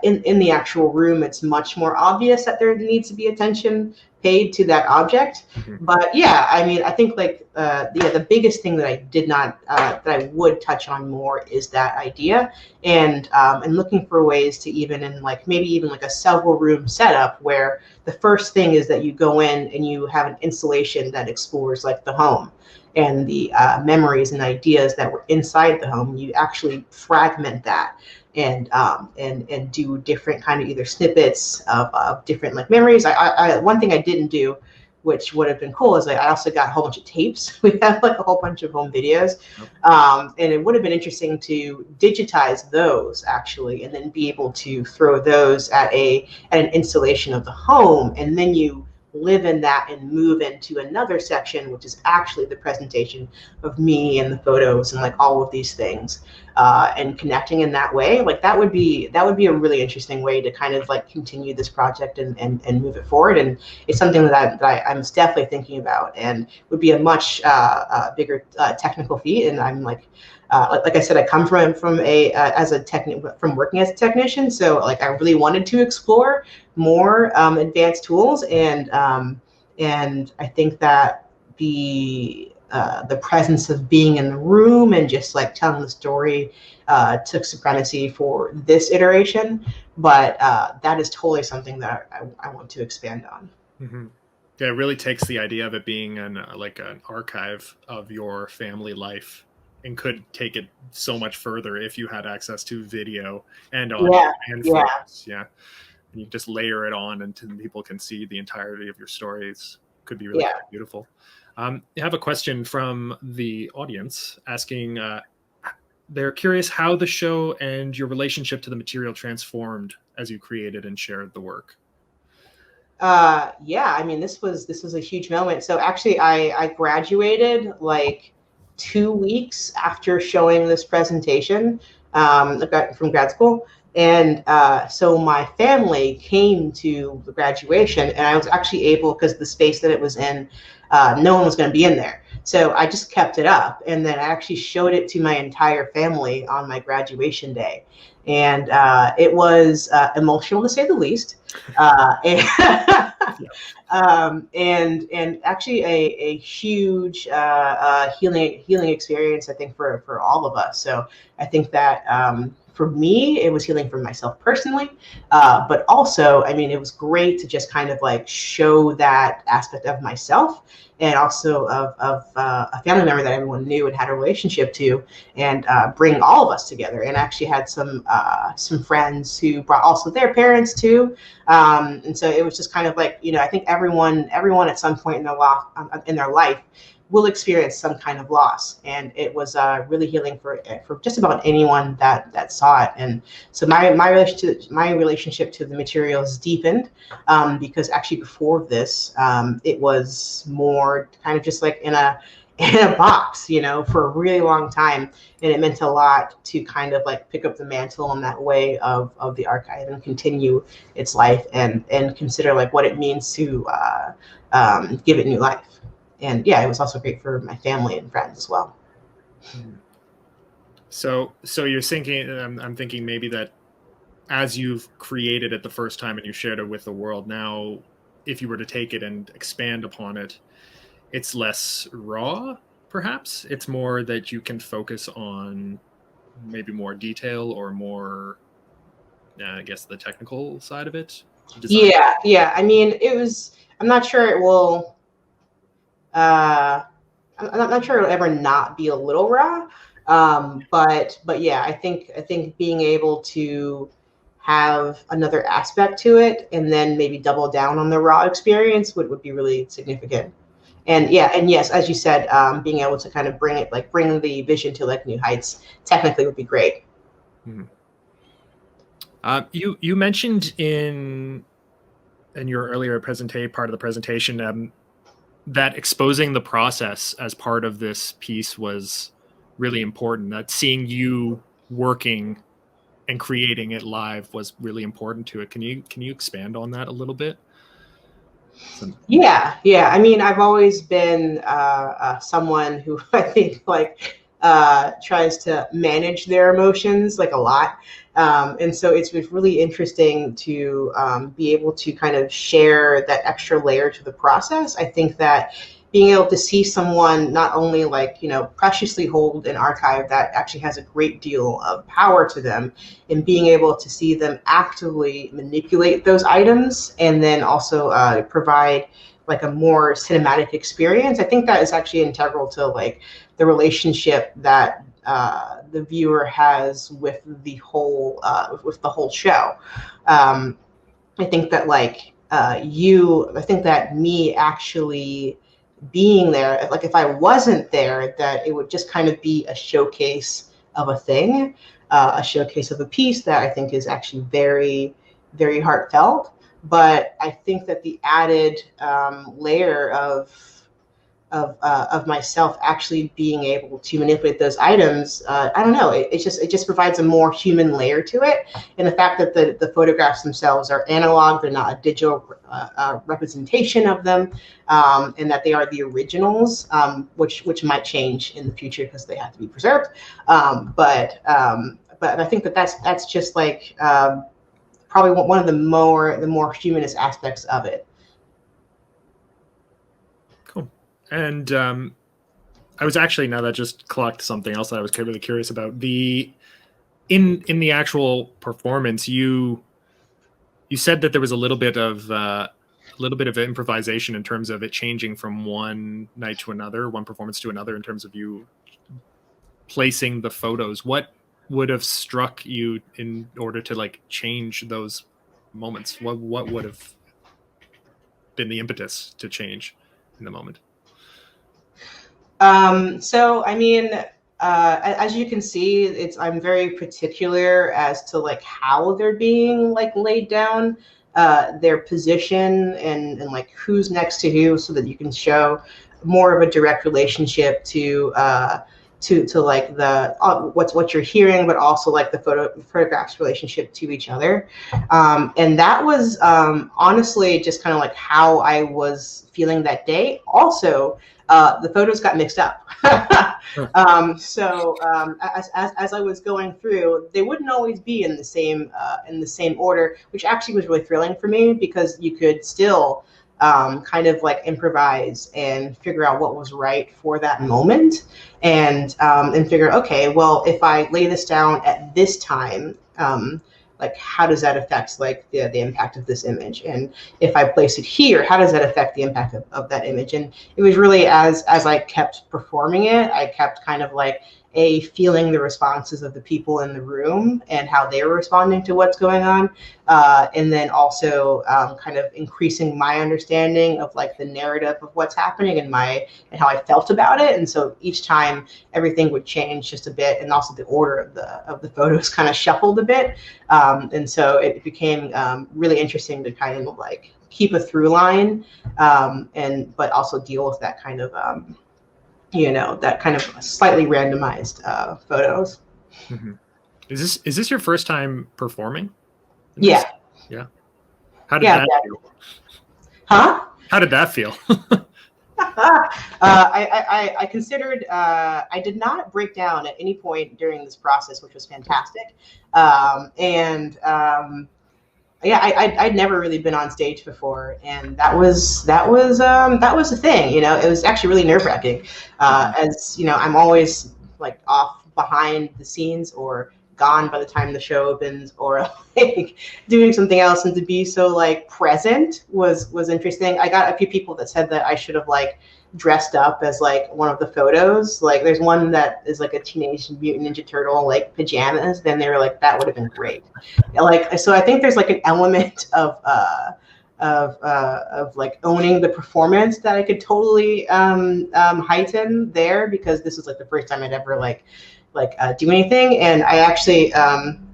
in the actual room, it's much more obvious that there needs to be attention paid to that object. But yeah, I mean, I think like the biggest thing that I did not that I would touch on more is that idea, and looking for ways to even in like maybe even like a several room setup where the first thing is that you go in and you have an installation that explores like the home and the memories and ideas that were inside the home. You actually fragment that and do different kind of either snippets of different like memories. One thing I didn't do which would have been cool is like I also got a whole bunch of tapes. We have like a whole bunch of home videos, and it would have been interesting to digitize those actually, and then be able to throw those at an installation of the home, and then you live in that and move into another section, which is actually the presentation of me and the photos and like all of these things, and connecting in that way. Like that would be a really interesting way to kind of like continue this project and move it forward. And it's something that I'm definitely thinking about, and would be a much bigger technical feat. And I'm like I said, I come from from working as a technician, so like I really wanted to explore more advanced tools, and I think that the presence of being in the room and just like telling the story took supremacy for this iteration, but that is totally something that I want to expand on. Mm-hmm. Yeah, it really takes the idea of it being like an archive of your family life, and could take it so much further if you had access to video and audio and photos. Yeah. And you just layer it on until people can see the entirety of your stories. Could be really beautiful. I have a question from the audience asking, they're curious how the show and your relationship to the material transformed as you created and shared the work. Yeah, I mean, this was a huge moment. So actually I graduated like 2 weeks after showing this presentation from grad school. And so my family came to the graduation, and I was actually able, because the space that it was in, no one was going to be in there. So I just kept it up, and then I actually showed it to my entire family on my graduation day. And it was emotional to say the least, and actually a huge healing experience, I think, for all of us. So I think that for me, it was healing for myself personally, but also, I mean, it was great to just kind of like show that aspect of myself, and also of a family member that everyone knew and had a relationship to, and bring all of us together. And actually had some friends who brought also their parents too, and so it was just kind of like, you know, I think everyone at some point in their life will experience some kind of loss, and it was really healing for just about anyone that saw it. And so my relationship to the materials deepened, because actually before this, it was more kind of just like in a box, you know, for a really long time, and it meant a lot to kind of like pick up the mantle in that way of the archive and continue its life, and consider like what it means to give it new life. And yeah, it was also great for my family and friends as well. So you're thinking, I'm thinking maybe that as you've created it the first time and you shared it with the world, now if you were to take it and expand upon it, it's less raw, perhaps? It's more that you can focus on maybe more detail or more, I guess, the technical side of it? Design. Yeah. I mean, I'm not sure it will... I'm not sure it'll ever not be a little raw, but yeah, I think being able to have another aspect to it, and then maybe double down on the raw experience would be really significant. And yes, as you said, being able to kind of bring the vision to like new heights technically would be great. You mentioned in your earlier part of the presentation, that exposing the process as part of this piece was really important. That seeing you working and creating it live was really important to it. Can you expand on that a little bit? Yeah. I mean, I've always been someone who I think like tries to manage their emotions like a lot. And so it's really interesting to be able to kind of share that extra layer to the process. I think that being able to see someone not only like, you know, preciously hold an archive that actually has a great deal of power to them, and being able to see them actively manipulate those items, and then also provide like a more cinematic experience. I think that is actually integral to like the relationship that the viewer has with the whole show. I think that like I think that me actually being there, like if I wasn't there, that it would just kind of be a showcase of a thing, a showcase of a piece that I think is actually very, very heartfelt. But I think that the added layer of myself actually being able to manipulate those items, I don't know, it just provides a more human layer to it. And the fact that the photographs themselves are analog, they're not a digital representation of them, and that they are the originals, which might change in the future because they have to be preserved. But I think that that's just like probably one of the more humanist aspects of it. And I was actually, now that just clocked something else that I was really curious about. In the actual performance, you said that there was a little bit of improvisation in terms of it changing from one night to another, one performance to another, in terms of you placing the photos. What would have struck you in order to like change those moments? What would have been the impetus to change in the moment? So, I mean, as you can see, I'm very particular as to like how they're being like laid down, their position and like who's next to who, so that you can show more of a direct relationship to like the what you're hearing, but also like the photographs relationship to each other. And that was honestly just kind of like how I was feeling that day. Also, the photos got mixed up. So as I was going through, they wouldn't always be in the same order, which actually was really thrilling for me, because you could still kind of like improvise and figure out what was right for that moment, and figure, okay, well, if I lay this down at this time, like how does that affect like the impact of this image? And if I place it here, how does that affect the impact of that image? And it was really as I kept performing it, I kept kind of like feeling the responses of the people in the room and how they were responding to what's going on. And then also kind of increasing my understanding of like the narrative of what's happening and how I felt about it. And so each time everything would change just a bit, and also the order of the photos kind of shuffled a bit. And so it became really interesting to kind of like keep a through line, but also deal with that kind of that kind of slightly randomized photos. Mm-hmm. Is this your first time performing? Yeah. Yeah. How did that feel? Huh? How did that feel? I considered, I did not break down at any point during this process, which was fantastic. Yeah, I'd never really been on stage before, and that was the thing. It was actually really nerve-wracking. As you know, I'm always like off behind the scenes or gone by the time the show opens, or like doing something else, and to be so like present was interesting. I got a few people that said that I should have like dressed up as like one of the photos. Like there's one that is like a Teenage Mutant Ninja Turtle like pajamas. Then they were like, that would have been great. Like, so I think there's like an element of like owning the performance that I could totally heighten there, because this is like the first time I'd ever like do anything. And I actually I'm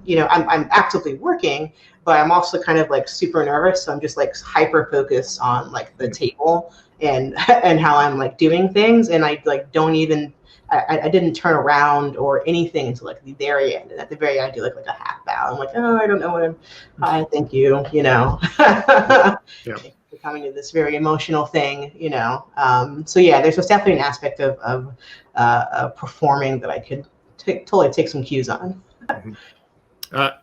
actively working, but I'm also kind of like super nervous. So I'm just like hyper focused on like the table and how I'm like doing things. And I like I didn't turn around or anything until like the very end. And at the very end, I do like a half bow. I'm like, oh, I don't know what hi, thank you, Yeah. Becoming to this very emotional thing, So yeah, there's definitely an aspect of performing that I could totally take some cues on.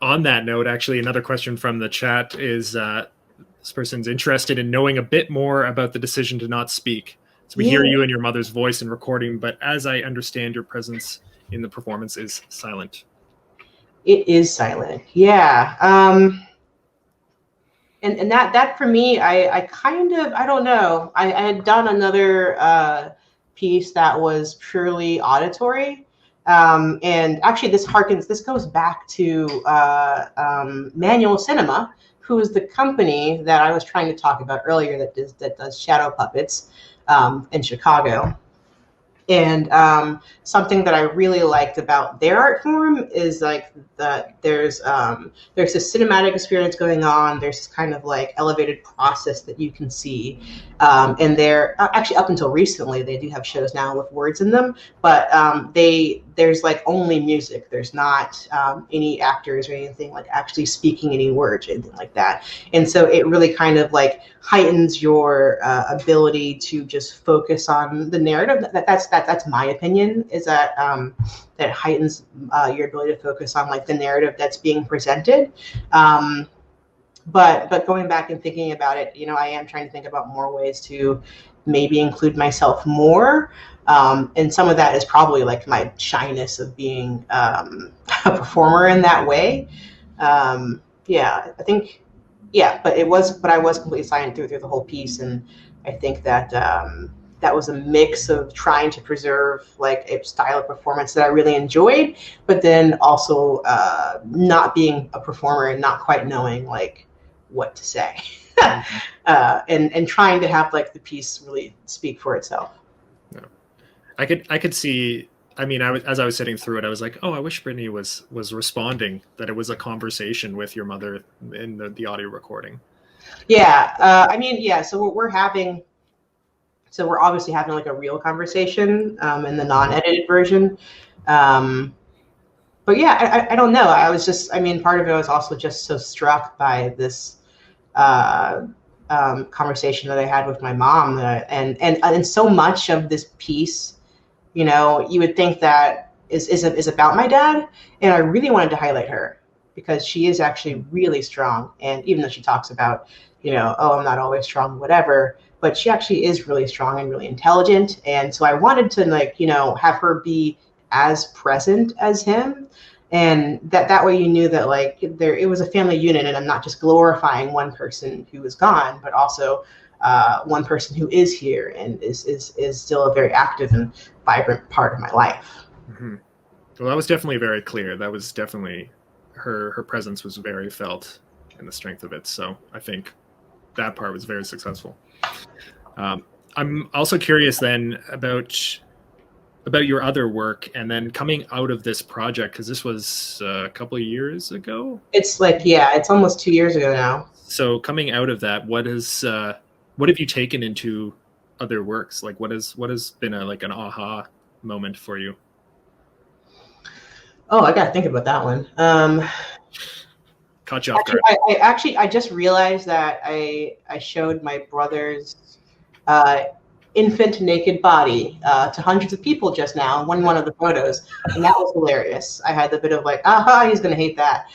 On that note, actually, another question from the chat is this person's interested in knowing a bit more about the decision to not speak. So we hear you and your mother's voice in recording, but as I understand, your presence in the performance is silent. It is silent, yeah. And that for me, I kind of, I don't know. I had done another piece that was purely auditory. And actually this goes back to Manual Cinema, who is the company that I was trying to talk about earlier that does shadow puppets in Chicago. And something that I really liked about their art form is like that there's this cinematic experience going on. There's this kind of like elevated process that you can see. And they're actually, up until recently, they do have shows now with words in them, but there's like only music. There's not any actors or anything like actually speaking any words or anything like that. And so it really kind of like heightens your ability to just focus on the narrative. That's my opinion, is that that heightens your ability to focus on like the narrative that's being presented. But going back and thinking about it, I am trying to think about more ways to maybe include myself more. And some of that is probably like my shyness of being a performer in that way. Yeah, I think, yeah, but I was completely silent through the whole piece. And I think that that was a mix of trying to preserve like a style of performance that I really enjoyed, but then also not being a performer and not quite knowing like what to say. And trying to have like the piece really speak for itself. No. I could see, I mean, as I was sitting through it, I was like, oh, I wish Brittany was responding, that it was a conversation with your mother in the audio recording. Yeah. I mean, yeah, so we're obviously having like a real conversation in the non-edited version. But yeah, I don't know. I was just, I mean, part of it was also just so struck by this conversation that I had with my mom, and so much of this piece, you would think that is about my dad, and I really wanted to highlight her because she is actually really strong. And even though she talks about, oh, I'm not always strong, whatever, but she actually is really strong and really intelligent. And so I wanted to like, have her be as present as him. And that way you knew that like it was a family unit, and I'm not just glorifying one person who is gone, but also one person who is here and is still a very active and vibrant part of my life. Mm-hmm. Well, that was definitely very clear. That was definitely her presence was very felt in the strength of it. So I think that part was very successful. I'm also curious then about your other work, and then coming out of this project, because this was a couple of years ago. It's like, yeah, it's almost 2 years ago now. So coming out of that, what have you taken into other works? Like what has been an aha moment for you? Oh, I gotta think about that one. Caught you off guard. I just realized that I showed my brother's infant naked body to hundreds of people just now in one of the photos, and that was hilarious. I had the bit of like, aha, he's gonna hate that.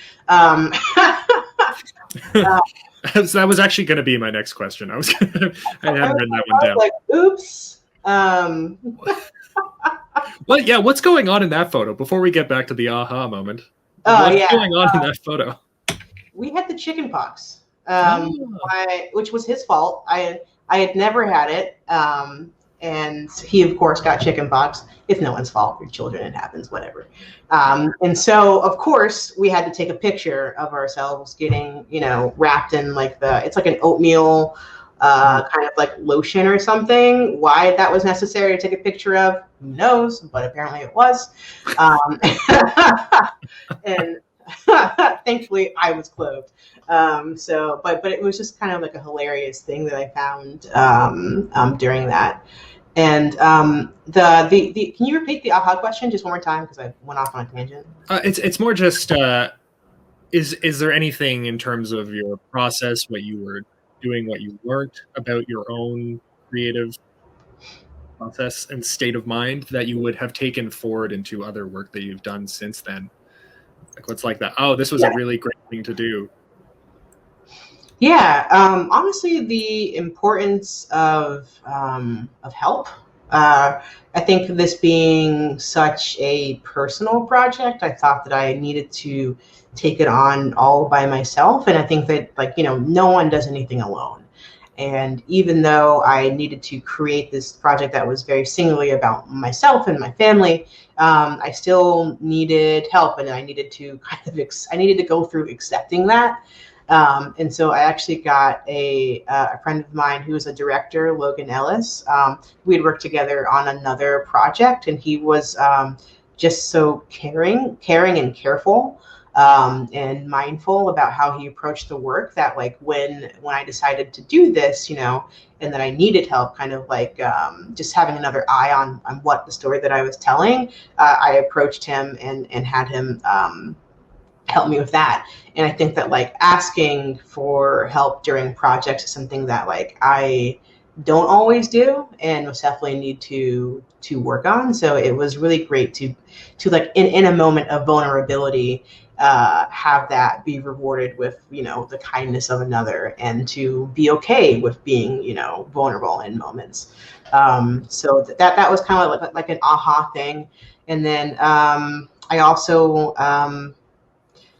That was actually going to be my next question. I hadn't written that one down. Like, oops. Well, yeah, what's going on in that photo before we get back to the aha moment? What's going on in that photo? We had the chicken pox, which was his fault. I had never had it, and he of course got chicken pox. It's no one's fault. Your children, it happens, whatever. And so of course we had to take a picture of ourselves getting, wrapped in like it's like an oatmeal kind of like lotion or something. Why that was necessary to take a picture of, who knows? But apparently it was. And thankfully I was clothed. But it was just kind of like a hilarious thing that I found during that. And can you repeat the aha question just one more time, because I went off on a tangent? It's more just is there anything in terms of your process, what you were doing, what you learned about your own creative process and state of mind that you would have taken forward into other work that you've done since then? Like what's like that? Oh, this was a really great thing to do. Yeah, honestly, the importance of help. I think this being such a personal project, I thought that I needed to take it on all by myself. And I think that no one does anything alone. And even though I needed to create this project that was very singularly about myself and my family, I still needed help, and I needed to go through accepting that. And so I actually got a friend of mine who was a director, Logan Ellis. We had worked together on another project, and he was just so caring and careful, and mindful about how he approached the work, that like when I decided to do this, and that I needed help, kind of like just having another eye on what the story that I was telling, I approached him and had him help me with that. And I think that like asking for help during projects is something that like I don't always do, and most definitely need to work on. So it was really great to like in a moment of vulnerability, have that be rewarded with the kindness of another, and to be okay with being vulnerable in moments. So that was kind of like an aha thing. And then I also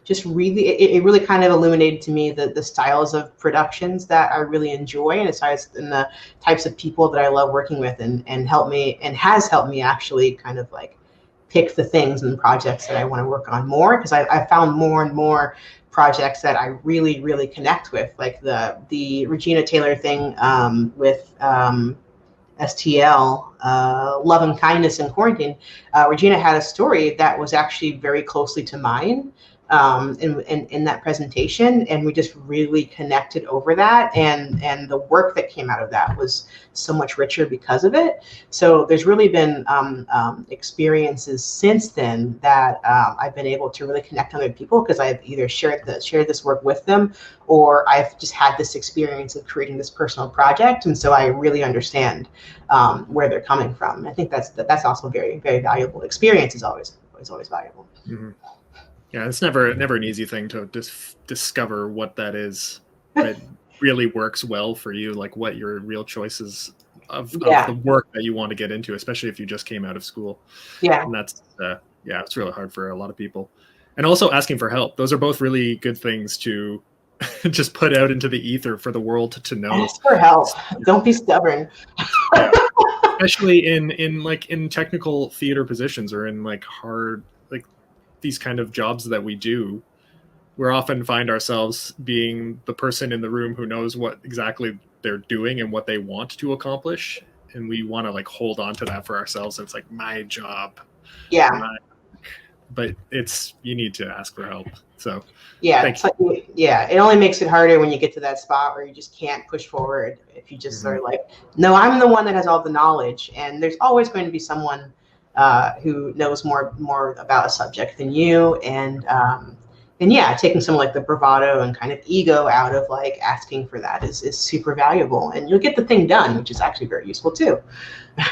just really, it really kind of illuminated to me the styles of productions that I really enjoy, and the types of people that I love working with, and has helped me actually kind of like pick the things and projects that I want to work on more, because I found more and more projects that I really, really connect with, like the Regina Taylor thing with STL, Love and Kindness in Quarantine. Regina had a story that was actually very closely to mine in that presentation, and we just really connected over that, and the work that came out of that was so much richer because of it. So there's really been experiences since then that I've been able to really connect with other people, because I've either shared this work with them, or I've just had this experience of creating this personal project, and so I really understand where they're coming from. I think that's also very, very valuable. Experience is always valuable. Mm-hmm. Yeah, it's never an easy thing to discover what that is that really works well for you, like what your real choices of the work that you want to get into, especially if you just came out of school. Yeah. And that's, it's really hard for a lot of people. And also asking for help. Those are both really good things to just put out into the ether for the world to know. Ask for help. Don't be stubborn. Yeah. Especially in technical theater positions, or in like hard, like these kind of jobs that we do, we often find ourselves being the person in the room who knows what exactly they're doing and what they want to accomplish, and we want to like hold on to that for ourselves. It's like my job. Yeah. But you need to ask for help. So yeah, it only makes it harder when you get to that spot where you just can't push forward if you just are like, no, I'm the one that has all the knowledge, and there's always going to be someone who knows more about a subject than you, and taking some like the bravado and kind of ego out of like asking for that is super valuable, and you'll get the thing done, which is actually very useful too.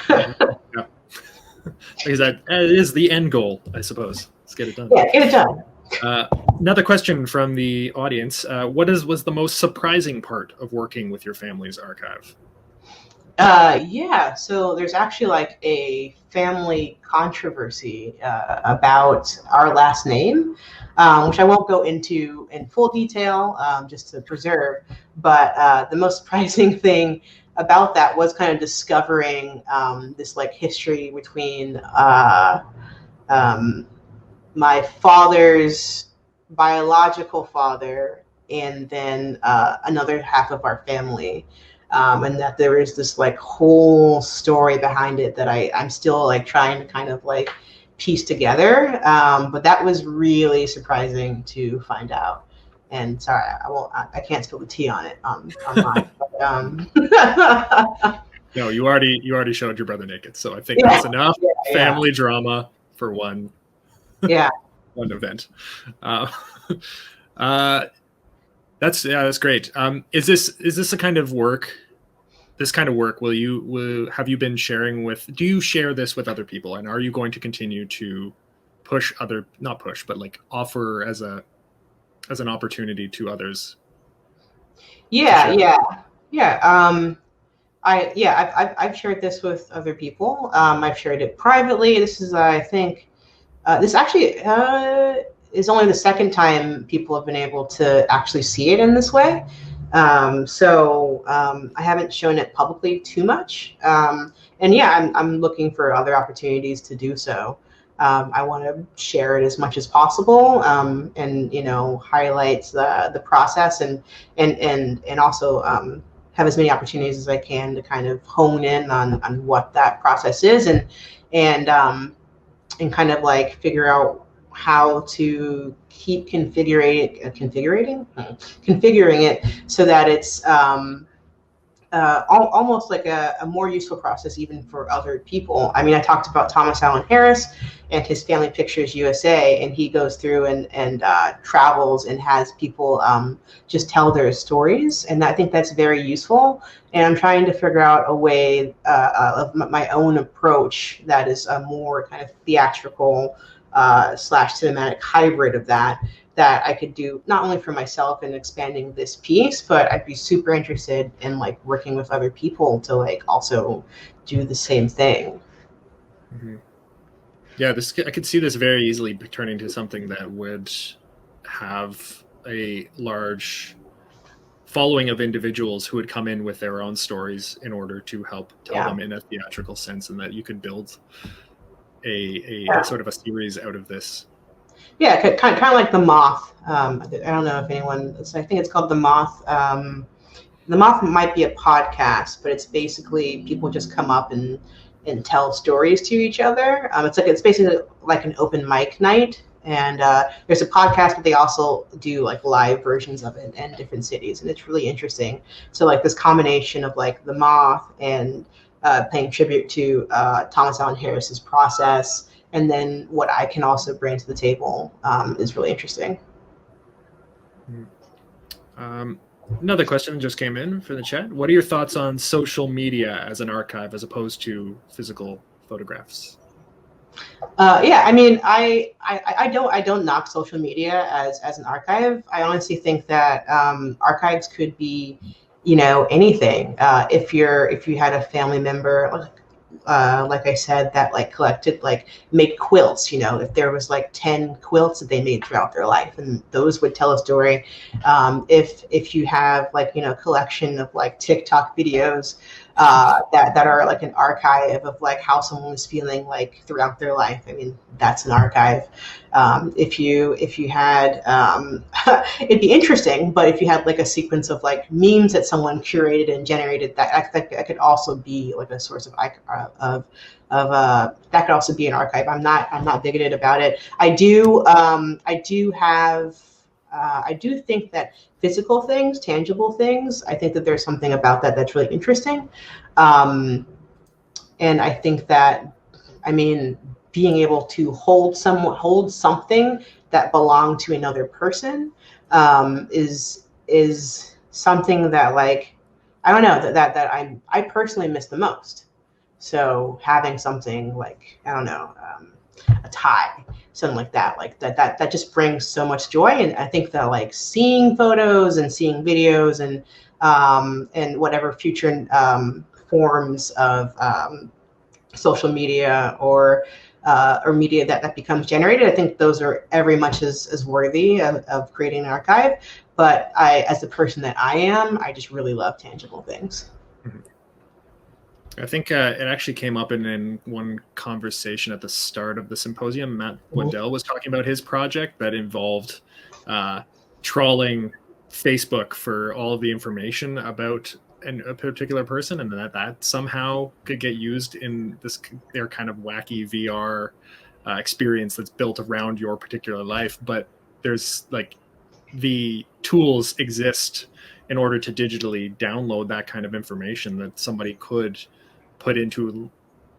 Yeah. Because that is the end goal, I suppose. Let's get it done. Yeah, get it done. Another question from the audience: what was the most surprising part of working with your family's archive? So there's actually like a family controversy about our last name, which I won't go into in full detail, just to preserve. But the most surprising thing about that was kind of discovering this like history between my father's biological father and then another half of our family. And that there is this like whole story behind it that I'm still like trying to kind of like piece together. But that was really surprising to find out. And sorry, I can't spill the tea on it online. But, No, you already showed your brother naked, so I think that's enough family drama for one. One event. That's great. Is this a kind of work? This kind of work, have you been sharing with? Do you share this with other people, and are you going to continue to offer as an opportunity to others? I've shared this with other people. I've shared it privately. This is, I think, this actually is only the second time people have been able to actually see it in this way. So I haven't shown it publicly too much. I'm looking for other opportunities to do so. I want to share it as much as possible, and highlight the process, and also have as many opportunities as I can to kind of hone in on what that process is, and kind of like figure out how to keep configuring it so that it's almost like a more useful process even for other people. I mean, I talked about Thomas Allen Harris and his Family Pictures USA, and he goes through and travels and has people just tell their stories, and I think that's very useful. And I'm trying to figure out a way of my own approach that is a more kind of theatrical / cinematic hybrid of that I could do not only for myself in expanding this piece, but I'd be super interested in like working with other people to like also do the same thing. Mm-hmm. Yeah, I could see this very easily turning to something that would have a large following of individuals who would come in with their own stories in order to help tell them in a theatrical sense, and that you could build a sort of a series out of this. Yeah, kind of like The Moth. I don't know if anyone, I think it's called The Moth. The Moth might be a podcast, but it's basically people just come up and tell stories to each other. It's basically like an open mic night. And there's a podcast, but they also do like live versions of it in different cities. And it's really interesting. So like this combination of like The Moth and paying tribute to Thomas Allen Harris's process, and then what I can also bring to the table is really interesting. Another question just came in for the chat. What are your thoughts on social media as an archive as opposed to physical photographs? Yeah, I mean, I don't knock social media as an archive. I honestly think that archives could be, anything. If you had a family member, like I said, that like collected, like made quilts, if there was like 10 quilts that they made throughout their life, and those would tell a story. If you have like, collection of like TikTok videos that are like an archive of like how someone was feeling like throughout their life, I mean, that's an archive. If you had, it'd be interesting, but if you had like a sequence of like memes that someone curated and generated, that could also be like a source of that could also be an archive. I'm not bigoted about it. I do think that physical things, tangible things, I think that there's something about that that's really interesting. And I think that, I mean, being able to hold something that belonged to another person is something that, like, I don't know, that I personally miss the most. So having something like, I don't know, a tie, something like that just brings so much joy. And I think that like seeing photos and seeing videos and whatever future forms of social media or media that becomes generated, I think those are every much as worthy of creating an archive. But as the person that I am, I just really love tangible things. Mm-hmm. I think it actually came up in one conversation at the start of the symposium. Matt Waddell was talking about his project that involved trawling Facebook for all of the information about a particular person, and that somehow could get used in their kind of wacky VR experience that's built around your particular life. But there's like the tools exist in order to digitally download that kind of information that somebody could put into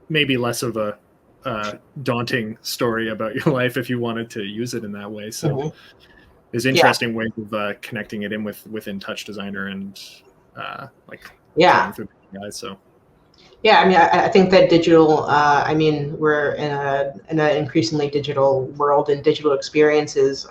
maybe less of a daunting story about your life if you wanted to use it in that way. So there's interesting ways of connecting it in with InTouch Designer and through the guys. So yeah, I mean, I think that digital, I mean, we're in an increasingly digital world, and digital experiences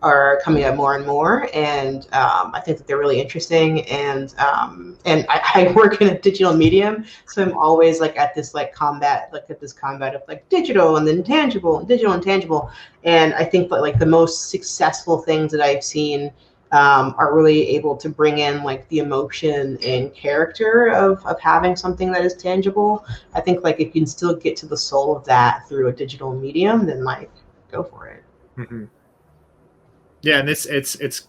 are coming up more and more, and I think that they're really interesting. And I work in a digital medium, so I'm always like at this combat of like digital and then tangible and digital and tangible. And I think that like the most successful things that I've seen are really able to bring in like the emotion and character of having something that is tangible. I think like if you can still get to the soul of that through a digital medium, then like go for it. Mm-hmm. Yeah, and it's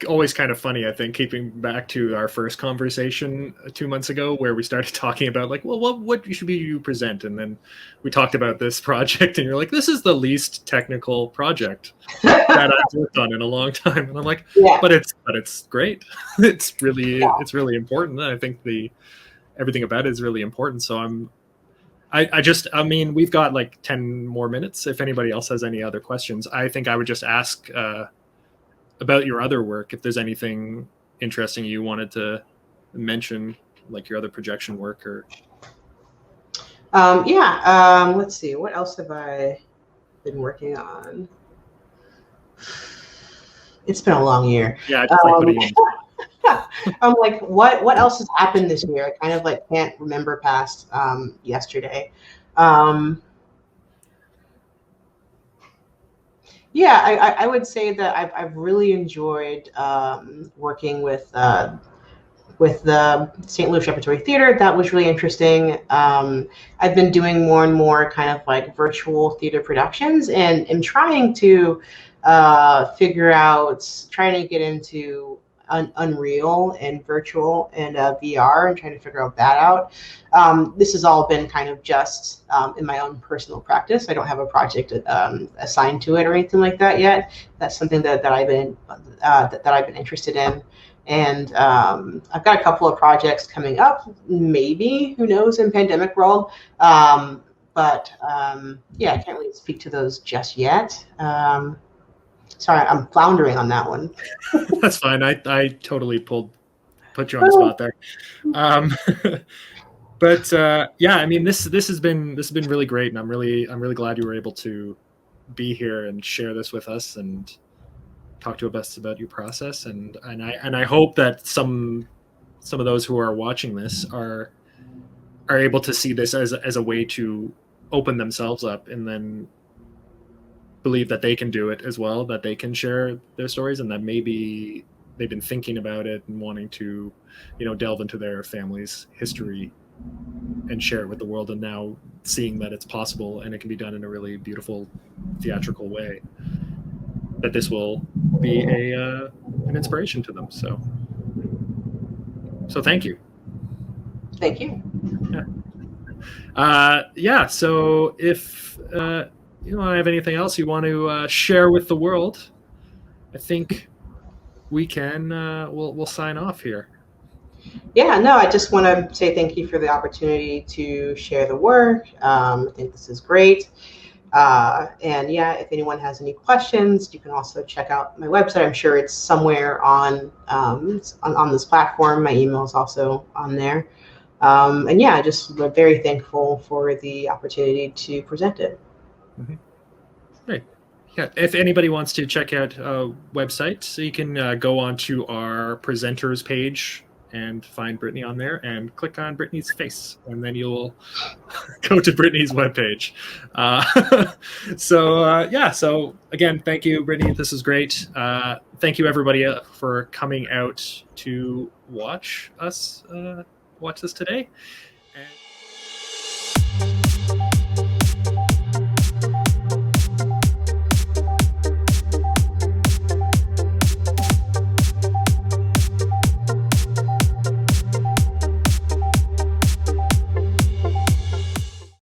always kind of funny, I think, keeping back to our first conversation 2 months ago where we started talking about like, well, what should you present? And then we talked about this project and you're like, this is the least technical project that I've worked on in a long time. And I'm like, Yeah. but it's great. It's really important. I think everything about it is really important. So I mean, we've got like 10 more minutes. If anybody else has any other questions, I think I would just ask about your other work, if there's anything interesting you wanted to mention, like your other projection work or. Let's see, what else have I been working on? It's been a long year. Yeah, just like putting in. I'm like, what else has happened this year? I kind of like can't remember past yesterday. I would say that I've really enjoyed working with the St. Louis Repertory Theater. That was really interesting. I've been doing more and more kind of like virtual theater productions, and am trying to trying to get into Unreal and virtual and VR, and trying to figure out that out. This has all been kind of just in my own personal practice. I don't have a project assigned to it or anything like that yet. That's something that I've been interested in. And I've got a couple of projects coming up, maybe, who knows, in pandemic world. I can't really speak to those just yet. Sorry, I'm floundering on that one. That's fine. I totally put you on the spot there. I mean, this has been really great, and I'm really glad you were able to be here and share this with us and talk to us about your process. And I hope that some of those who are watching this are able to see this as a way to open themselves up, and then believe that they can do it as well, that they can share their stories, and that maybe they've been thinking about it and wanting to, delve into their family's history and share it with the world, and now seeing that it's possible and it can be done in a really beautiful theatrical way, that this will be an inspiration to them. So thank you. Thank you. So if you don't have anything else you want to share with the world, I think we can we'll sign off here. Yeah, no, I just want to say thank you for the opportunity to share the work. I think this is great. If anyone has any questions, you can also check out my website. I'm sure it's somewhere on this platform. My email is also on there. Just very thankful for the opportunity to present it. Mm-hmm. Great. Yeah, if anybody wants to check out a website, so you can go onto our presenters page and find Brittany on there, and click on Brittany's face, and then you'll go to Brittany's webpage. So again, thank you, Brittany. This is great. Thank you, everybody, for coming out to watch us today. And